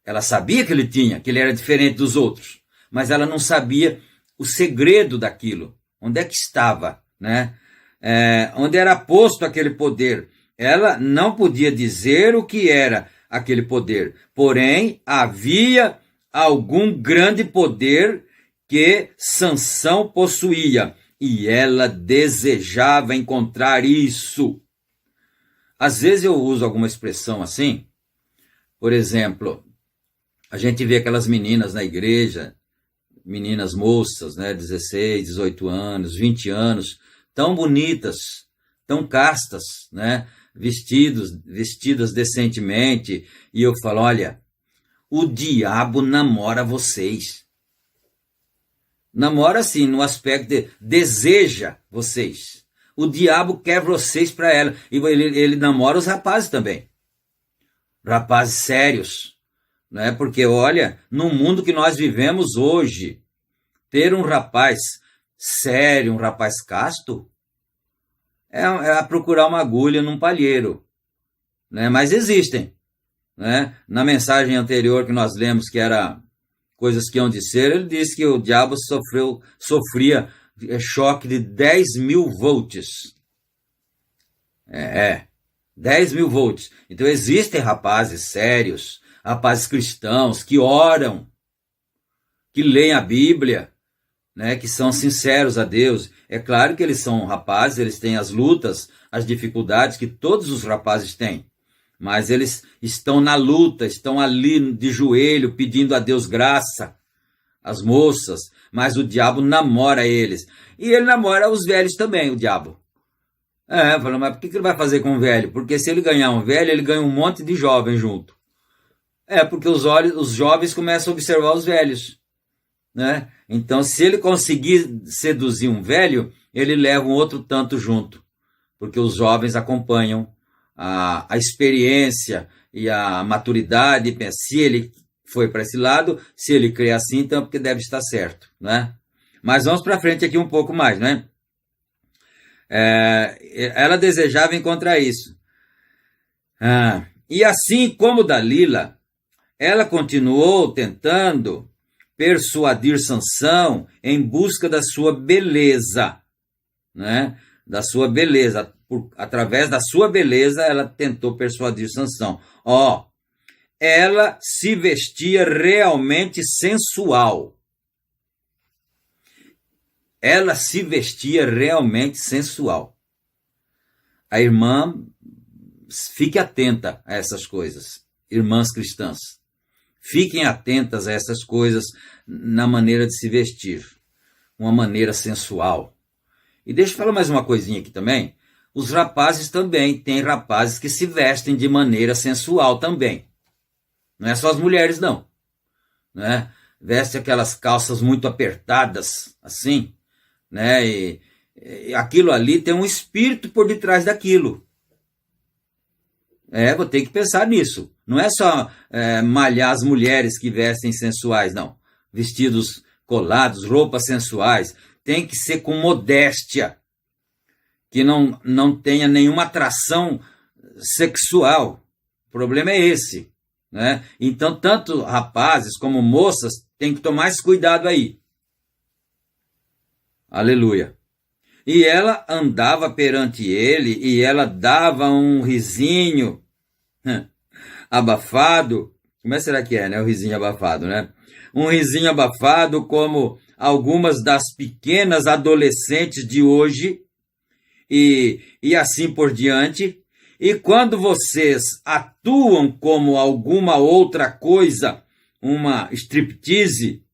S1: Ela sabia que ele tinha, que ele era diferente dos outros. Mas ela não sabia o segredo daquilo. Onde é que estava, né? Onde era posto aquele poder. Ela não podia dizer o que era aquele poder. Porém, havia algum grande poder que Sansão possuía. E ela desejava encontrar isso. Às vezes eu uso alguma expressão assim. Por exemplo, a gente vê aquelas meninas na igreja, meninas moças, né, 16, 18 anos, 20 anos, tão bonitas, tão castas, né, vestidas decentemente, e eu falo, olha, o diabo namora vocês. Namora assim, no aspecto de deseja vocês. O diabo quer vocês para ela, e ele namora os rapazes também. Rapazes sérios, né? Porque olha, no mundo que nós vivemos hoje, ter um rapaz sério, um rapaz casto, é procurar uma agulha num palheiro, né? Mas existem, né? Na mensagem anterior que nós lemos, que era coisas que hão de ser, ele disse que o diabo sofria choque de 10.000 volts. 10.000 volts. Então existem rapazes sérios, rapazes cristãos que oram, que leem a Bíblia, né, que são sinceros a Deus. É claro que eles são rapazes, eles têm as lutas, as dificuldades que todos os rapazes têm. Mas eles estão na luta, estão ali de joelho pedindo a Deus graça. As moças, mas o diabo namora eles. E ele namora os velhos também, o diabo. Falou, mas por que ele vai fazer com o velho? Porque se ele ganhar um velho, ele ganha um monte de jovem junto. Porque os jovens começam a observar os velhos, né? Então, se ele conseguir seduzir um velho, ele leva um outro tanto junto. Porque os jovens acompanham a experiência e a maturidade. Se ele foi para esse lado, se ele crê assim, então é porque deve estar certo, né? Mas vamos para frente aqui um pouco mais, né? Ela desejava encontrar isso. E assim como Dalila, ela continuou tentando persuadir Sansão em busca da sua beleza, né? Da sua beleza. Através da sua beleza, ela tentou persuadir Sansão. Ela se vestia realmente sensual. Ela se vestia realmente sensual. A irmã, fique atenta a essas coisas. Irmãs cristãs, fiquem atentas a essas coisas na maneira de se vestir. Uma maneira sensual. E deixa eu falar mais uma coisinha aqui também. Os rapazes também, tem rapazes que se vestem de maneira sensual também. Não é só as mulheres, não. Né? Veste aquelas calças muito apertadas, assim, né? E aquilo ali tem um espírito por detrás daquilo. Vou ter que pensar nisso. Não é só malhar as mulheres que vestem sensuais, não. Vestidos colados, roupas sensuais. Tem que ser com modéstia. Que não tenha nenhuma atração sexual. O problema é esse. Né? Então, tanto rapazes como moças têm que tomar esse cuidado aí. Aleluia. E ela andava perante ele e ela dava um risinho abafado Como será que é, né? O risinho abafado, né? Um risinho abafado como algumas das pequenas adolescentes de hoje e assim por diante. E quando vocês atuam como alguma outra coisa, uma striptease,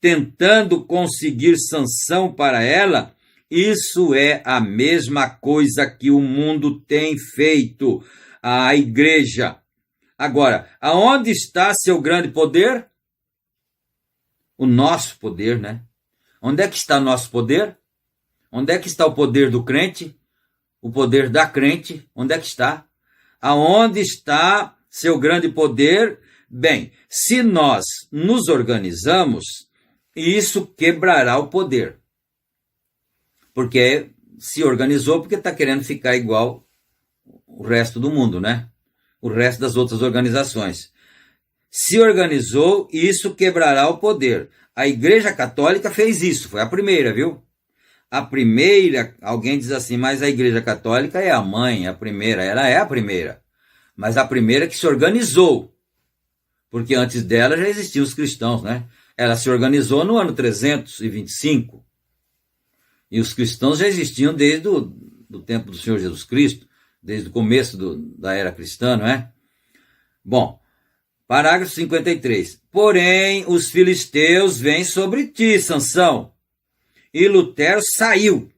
S1: tentando conseguir sanção para ela, isso é a mesma coisa que o mundo tem feito, a igreja. Agora, aonde está seu grande poder? O nosso poder, né? Onde é que está nosso poder? Onde é que está o poder do crente? O poder da crente? Onde é que está? Aonde está seu grande poder? Bem, se nós nos organizamos, isso quebrará o poder. Porque se organizou porque está querendo ficar igual o resto do mundo, né? O resto das outras organizações. Se organizou, isso quebrará o poder. A Igreja Católica fez isso, foi a primeira, viu? A primeira, alguém diz assim, mas a Igreja Católica é a mãe, a primeira. Ela é a primeira. Mas a primeira que se organizou. Porque antes dela já existiam os cristãos, né? Ela se organizou no ano 325. E os cristãos já existiam desde o tempo do Senhor Jesus Cristo, desde o começo da era cristã, não é? Bom, parágrafo 53. Porém, os filisteus vêm sobre ti, Sansão. E Lutero saiu.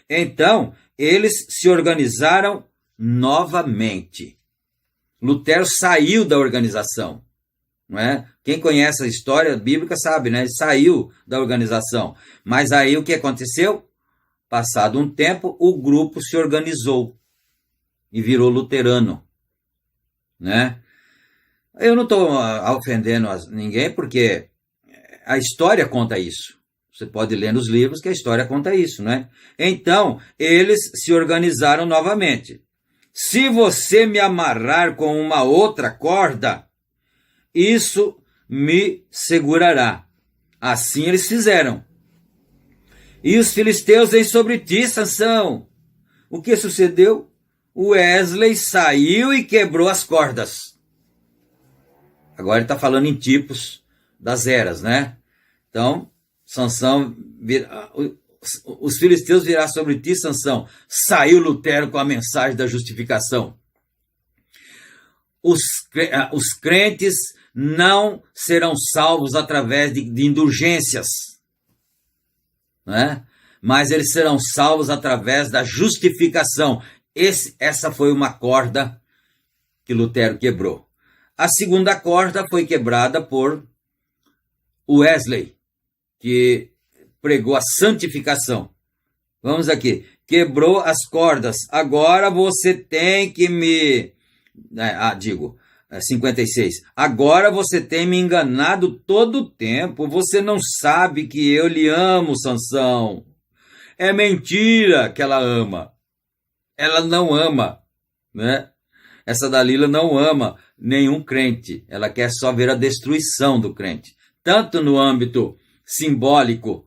S1: Então, eles se organizaram novamente. Lutero saiu da organização. Não é? Quem conhece a história bíblica sabe, né? Ele saiu da organização. Mas aí o que aconteceu? Passado um tempo, o grupo se organizou e virou luterano, né? Eu não estou ofendendo ninguém, porque a história conta isso. Você pode ler nos livros que a história conta isso, né? Então, eles se organizaram novamente. Se você me amarrar com uma outra corda, isso me segurará. Assim eles fizeram. E os filisteus vêm sobre ti, Sansão. O que sucedeu? O Wesley saiu e quebrou as cordas. Agora ele está falando em tipos das eras, né? Então, Sansão, os filisteus virá sobre ti, Sansão. Saiu Lutero com a mensagem da justificação. Os crentes não serão salvos através de indulgências, né? Mas eles serão salvos através da justificação. Essa foi uma corda que Lutero quebrou. A segunda corda foi quebrada por Wesley, que pregou a santificação. Vamos aqui. Quebrou as cordas. Agora você tem que me... 56. Agora você tem me enganado todo o tempo. Você não sabe que eu lhe amo, Sansão. É mentira que ela ama. Ela não ama, né? Essa Dalila não ama nenhum crente. Ela quer só ver a destruição do crente. Tanto no âmbito simbólico,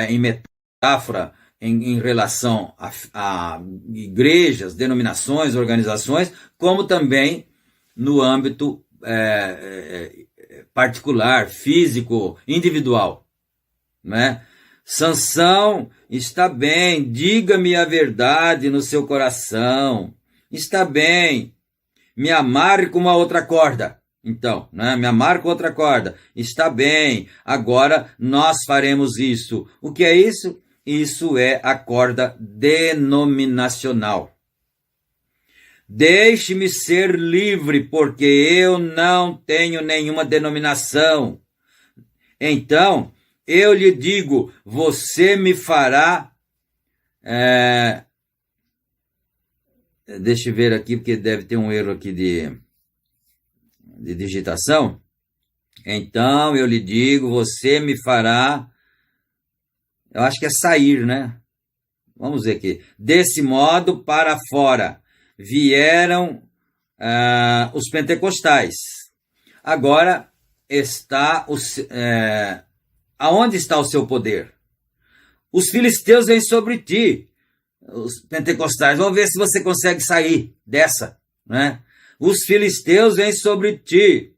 S1: em metáfora, em relação a igrejas, denominações, organizações, como também no âmbito particular, físico, individual, né? Sansão, está bem, diga-me a verdade no seu coração. Está bem, me amarre com uma outra corda. Então, né? Me amarre com outra corda. Está bem, agora nós faremos isso. O que é isso? Isso é a corda denominacional. Deixe-me ser livre, porque eu não tenho nenhuma denominação. Então, eu lhe digo, você me fará... Deixa eu ver aqui, porque deve ter um erro aqui de digitação. Então, eu lhe digo, você me fará... Eu acho que é sair, né? Vamos ver aqui. Desse modo, para fora vieram os pentecostais. Agora está aonde está o seu poder? Os filisteus vêm sobre ti. Os pentecostais, vamos ver se você consegue sair dessa, né? Os filisteus vêm sobre ti.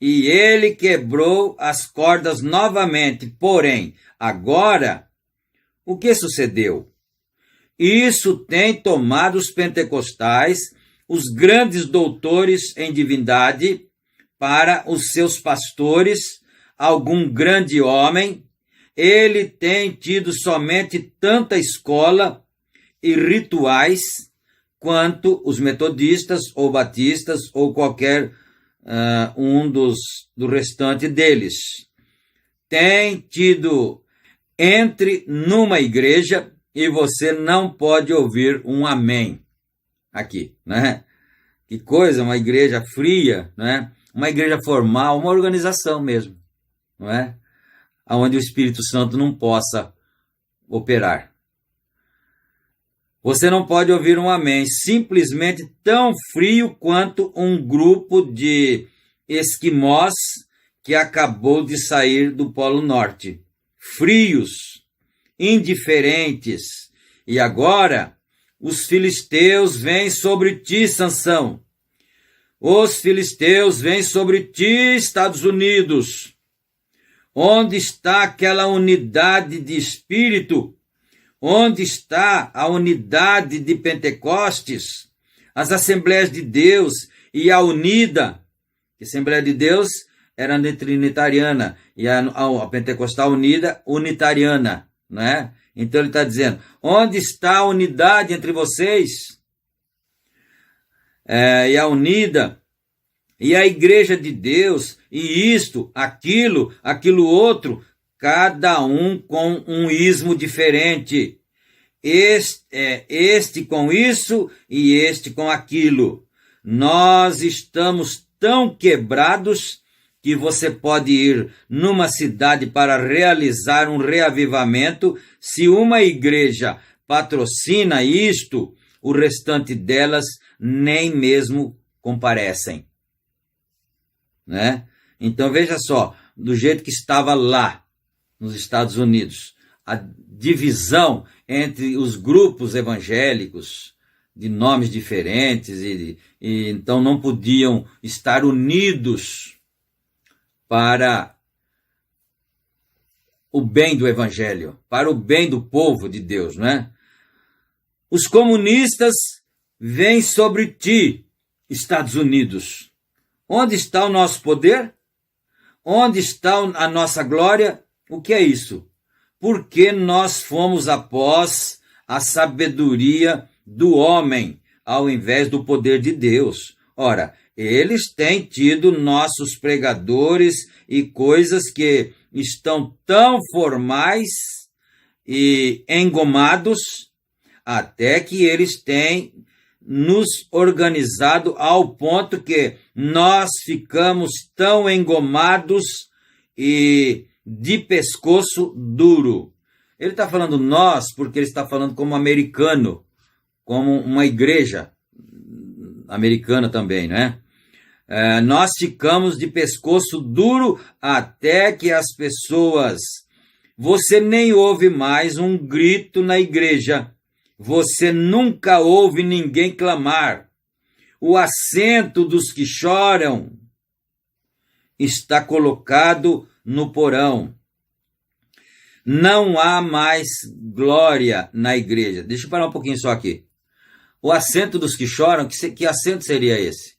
S1: e ele quebrou as cordas novamente. Porém, agora, o que sucedeu? Isso tem tomado os pentecostais, os grandes doutores em divindade, para os seus pastores, algum grande homem. Ele tem tido somente tanta escola e rituais quanto os metodistas ou batistas ou qualquer do restante deles. Tem tido, entre numa igreja e você não pode ouvir um amém aqui, né? Que coisa, uma igreja fria, né? Uma igreja formal, uma organização mesmo, não é? Onde o Espírito Santo não possa operar. Você não pode ouvir um amém, simplesmente tão frio quanto um grupo de esquimós que acabou de sair do Polo Norte. Frios, indiferentes. E agora, os filisteus vêm sobre ti, Sansão. Os filisteus vêm sobre ti, Estados Unidos. Onde está aquela unidade de espírito? Onde está a unidade de Pentecostes? As Assembleias de Deus e a Unida. A Assembleia de Deus era trinitariana e a Pentecostal Unida, unitariana, né? Então ele está dizendo, onde está a unidade entre vocês? E a Unida, e a Igreja de Deus, e isto, aquilo outro, cada um com um ismo diferente. Este com isso e este com aquilo. Nós estamos tão quebrados que você pode ir numa cidade para realizar um reavivamento. Se uma igreja patrocina isto, o restante delas nem mesmo comparecem, né? Então veja só, do jeito que estava lá nos Estados Unidos, a divisão entre os grupos evangélicos de nomes diferentes e então não podiam estar unidos para o bem do evangelho, para o bem do povo de Deus, não é? Os comunistas vêm sobre ti, Estados Unidos. Onde está o nosso poder? Onde está a nossa glória? O que é isso? Porque nós fomos após a sabedoria do homem, ao invés do poder de Deus. Ora, eles têm tido nossos pregadores e coisas que estão tão formais e engomados, até que eles têm nos organizado ao ponto que nós ficamos tão engomados e de pescoço duro. Ele está falando nós porque ele está falando como americano, como uma igreja americana também, né? Nós ficamos de pescoço duro até que as pessoas... Você nem ouve mais um grito na igreja. Você nunca ouve ninguém clamar. O assento dos que choram está colocado no porão. Não há mais glória na igreja. Deixa eu parar um pouquinho só aqui. O assento dos que choram, que assento seria esse?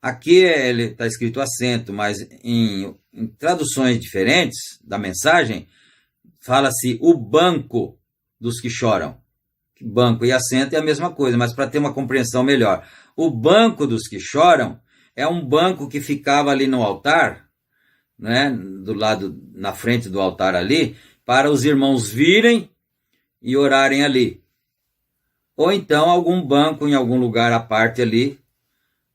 S1: Aqui ele está escrito assento, mas em traduções diferentes da mensagem, fala-se o banco dos que choram. Banco e assento é a mesma coisa, mas para ter uma compreensão melhor. O banco dos que choram é um banco que ficava ali no altar, né, do lado, na frente do altar ali, para os irmãos virem e orarem ali. Ou então algum banco em algum lugar à parte ali,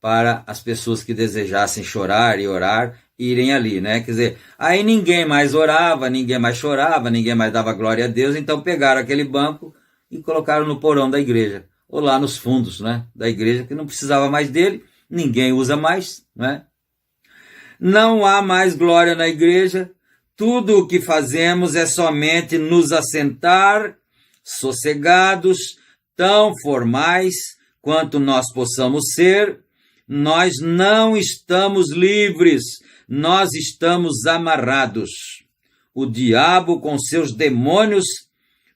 S1: para as pessoas que desejassem chorar e orar, irem ali, né? Quer dizer, aí ninguém mais orava, ninguém mais chorava, ninguém mais dava glória a Deus, então pegaram aquele banco e colocaram no porão da igreja, ou lá nos fundos, né, da igreja, que não precisava mais dele, ninguém usa mais, né? Não há mais glória na igreja, tudo o que fazemos é somente nos assentar, sossegados, tão formais quanto nós possamos ser, nós não estamos livres, nós estamos amarrados. O diabo, com seus demônios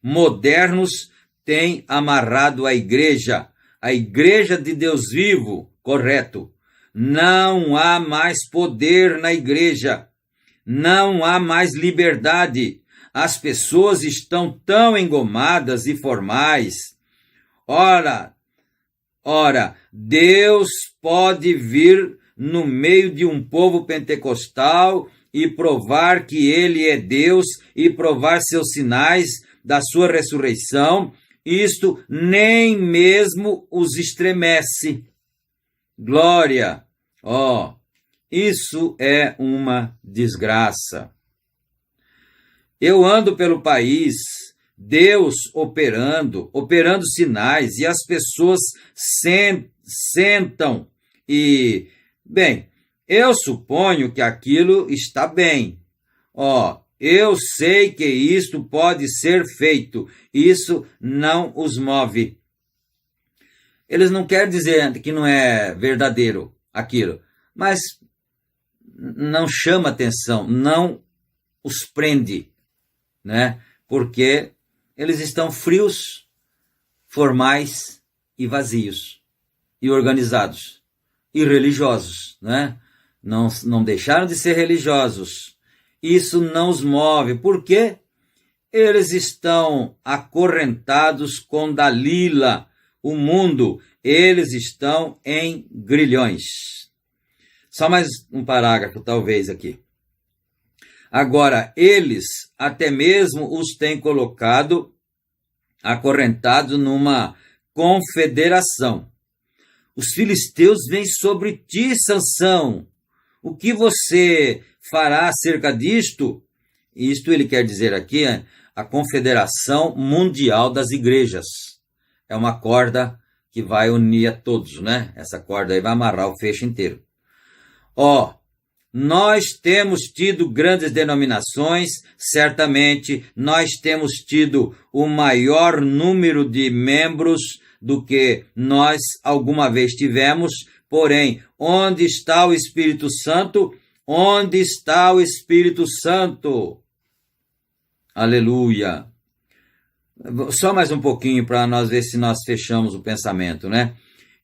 S1: modernos, tem amarrado a igreja de Deus vivo, correto. Não há mais poder na igreja, não há mais liberdade. As pessoas estão tão engomadas e formais. Ora, Deus pode vir no meio de um povo pentecostal e provar que ele é Deus e provar seus sinais da sua ressurreição. Isto nem mesmo os estremece. Glória! Isso é uma desgraça. Eu ando pelo país, Deus operando sinais, e as pessoas sentam e, bem, eu suponho que aquilo está bem. Eu sei que isto pode ser feito, isso não os move. Eles não querem dizer que não é verdadeiro aquilo, mas não chama atenção, não os prende, né? Porque eles estão frios, formais e vazios, e organizados, e religiosos, né? Não deixaram de ser religiosos. Isso não os move, porque eles estão acorrentados com Dalila, o mundo, eles estão em grilhões. Só mais um parágrafo, talvez, aqui. Agora, eles até mesmo os têm colocado acorrentados numa confederação. Os filisteus vêm sobre ti, Sansão. O que você fará acerca disto? Isto ele quer dizer aqui, a Confederação Mundial das Igrejas. É uma corda que vai unir a todos, né? Essa corda aí vai amarrar o feixe inteiro. Nós temos tido grandes denominações, certamente nós temos tido o maior número de membros do que nós alguma vez tivemos, porém, onde está o Espírito Santo? Onde está o Espírito Santo? Aleluia! Só mais um pouquinho para nós ver se nós fechamos o pensamento, né?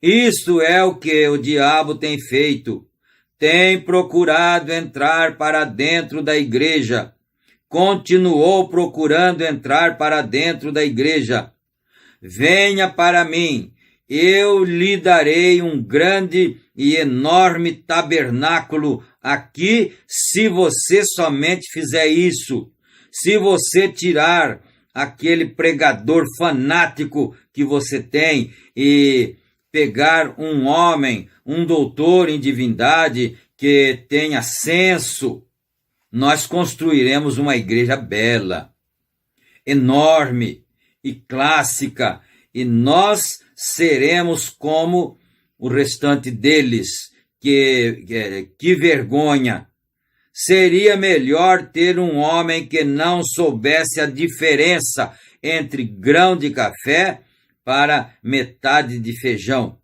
S1: Isso é o que o diabo tem feito. Tem procurado entrar para dentro da igreja. Continuou procurando entrar para dentro da igreja. Venha para mim, eu lhe darei um grande e enorme tabernáculo aqui, se você somente fizer isso. Se você tirar aquele pregador fanático que você tem e pegar um homem, um doutor em divindade que tenha senso, nós construiremos uma igreja bela, enorme e clássica, e nós seremos como o restante deles. Que vergonha! Seria melhor ter um homem que não soubesse a diferença entre grão de café para metade de feijão.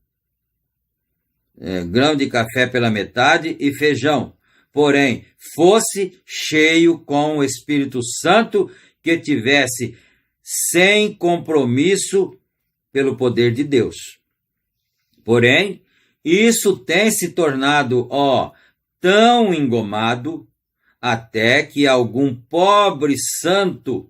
S1: Grão de café pela metade e feijão. Porém, fosse cheio com o Espírito Santo, que tivesse sem compromisso pelo poder de Deus. Porém, isso tem se tornado, tão engomado, até que algum pobre santo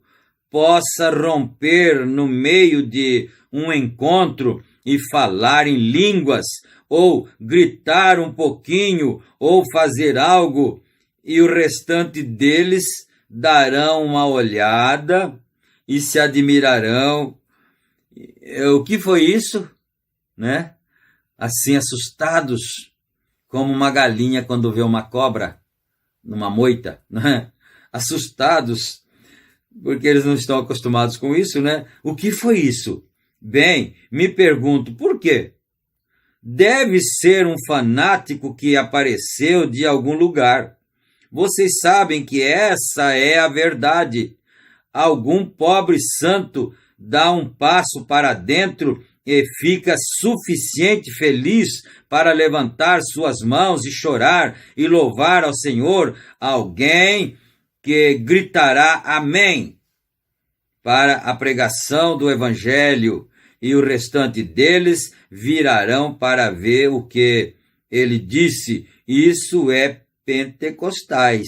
S1: possa romper no meio de um encontro e falar em línguas, ou gritar um pouquinho, ou fazer algo, e o restante deles darão uma olhada e se admirarão. O que foi isso? Né? Assim, assustados, como uma galinha quando vê uma cobra numa moita, né? Assustados, porque eles não estão acostumados com isso, né? O que foi isso? Bem, me pergunto, por quê? Deve ser um fanático que apareceu de algum lugar. Vocês sabem que essa é a verdade. Algum pobre santo dá um passo para dentro e fica suficiente feliz para levantar suas mãos e chorar e louvar ao Senhor, alguém que gritará amém para a pregação do Evangelho, e o restante deles virarão para ver o que ele disse. Isso é pentecostais.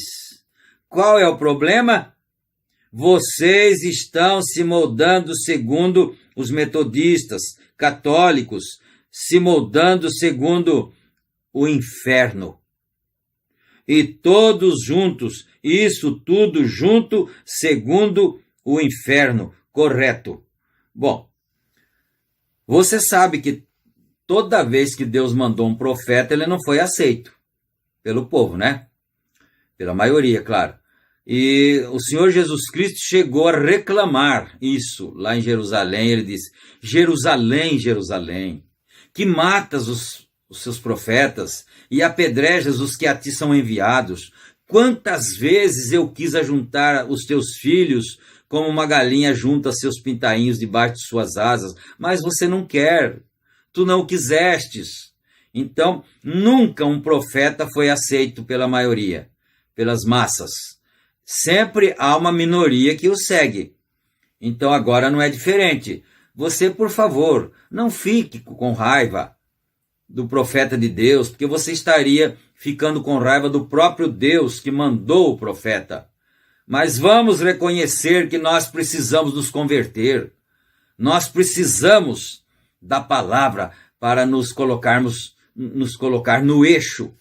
S1: Qual é o problema? Vocês estão se moldando segundo os metodistas, católicos, se moldando segundo o inferno. E todos juntos, isso tudo junto, segundo o inferno, correto. Bom, você sabe que toda vez que Deus mandou um profeta, ele não foi aceito pelo povo, né? Pela maioria, claro. E o Senhor Jesus Cristo chegou a reclamar isso lá em Jerusalém. Ele disse: Jerusalém, Jerusalém, que matas os seus profetas e apedrejas os que a ti são enviados. Quantas vezes eu quis ajuntar os teus filhos como uma galinha junta seus pintainhos debaixo de suas asas, mas você não quer, tu não quisestes. Então, nunca um profeta foi aceito pela maioria, pelas massas. Sempre há uma minoria que o segue. Então agora não é diferente. Você, por favor, não fique com raiva do profeta de Deus, porque você estaria ficando com raiva do próprio Deus que mandou o profeta. Mas vamos reconhecer que nós precisamos nos converter. Nós precisamos da palavra para nos colocar no eixo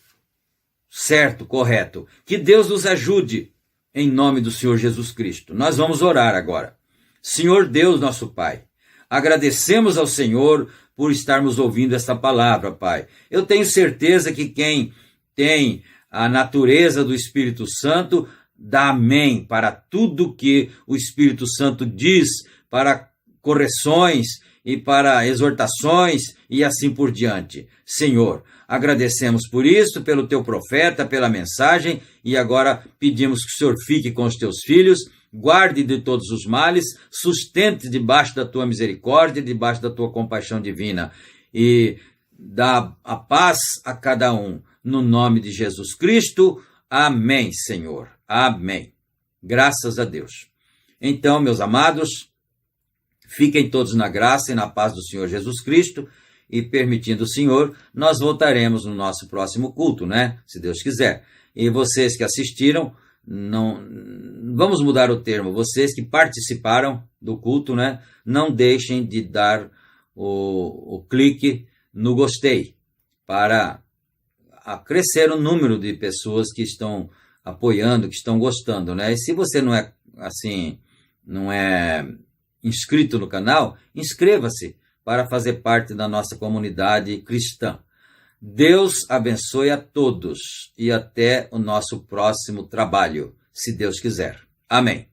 S1: certo, correto. Que Deus nos ajude. Em nome do Senhor Jesus Cristo. Nós vamos orar agora. Senhor Deus, nosso Pai, agradecemos ao Senhor por estarmos ouvindo esta palavra, Pai. Eu tenho certeza que quem tem a natureza do Espírito Santo dá amém para tudo que o Espírito Santo diz, para correções e para exortações e assim por diante. Senhor, agradecemos por isso, pelo teu profeta, pela mensagem, e agora pedimos que o Senhor fique com os teus filhos, guarde de todos os males, sustente debaixo da tua misericórdia, debaixo da tua compaixão divina, e dá a paz a cada um, no nome de Jesus Cristo. Amém, Senhor. Amém. Graças a Deus. Então, meus amados, fiquem todos na graça e na paz do Senhor Jesus Cristo, e permitindo o Senhor, nós voltaremos no nosso próximo culto, né? Se Deus quiser. E vocês que assistiram, vamos mudar o termo, vocês que participaram do culto, né? Não deixem de dar o clique no gostei, para crescer o número de pessoas que estão apoiando, que estão gostando, né? E se você não é inscrito no canal, inscreva-se para fazer parte da nossa comunidade cristã. Deus abençoe a todos e até o nosso próximo trabalho, se Deus quiser. Amém.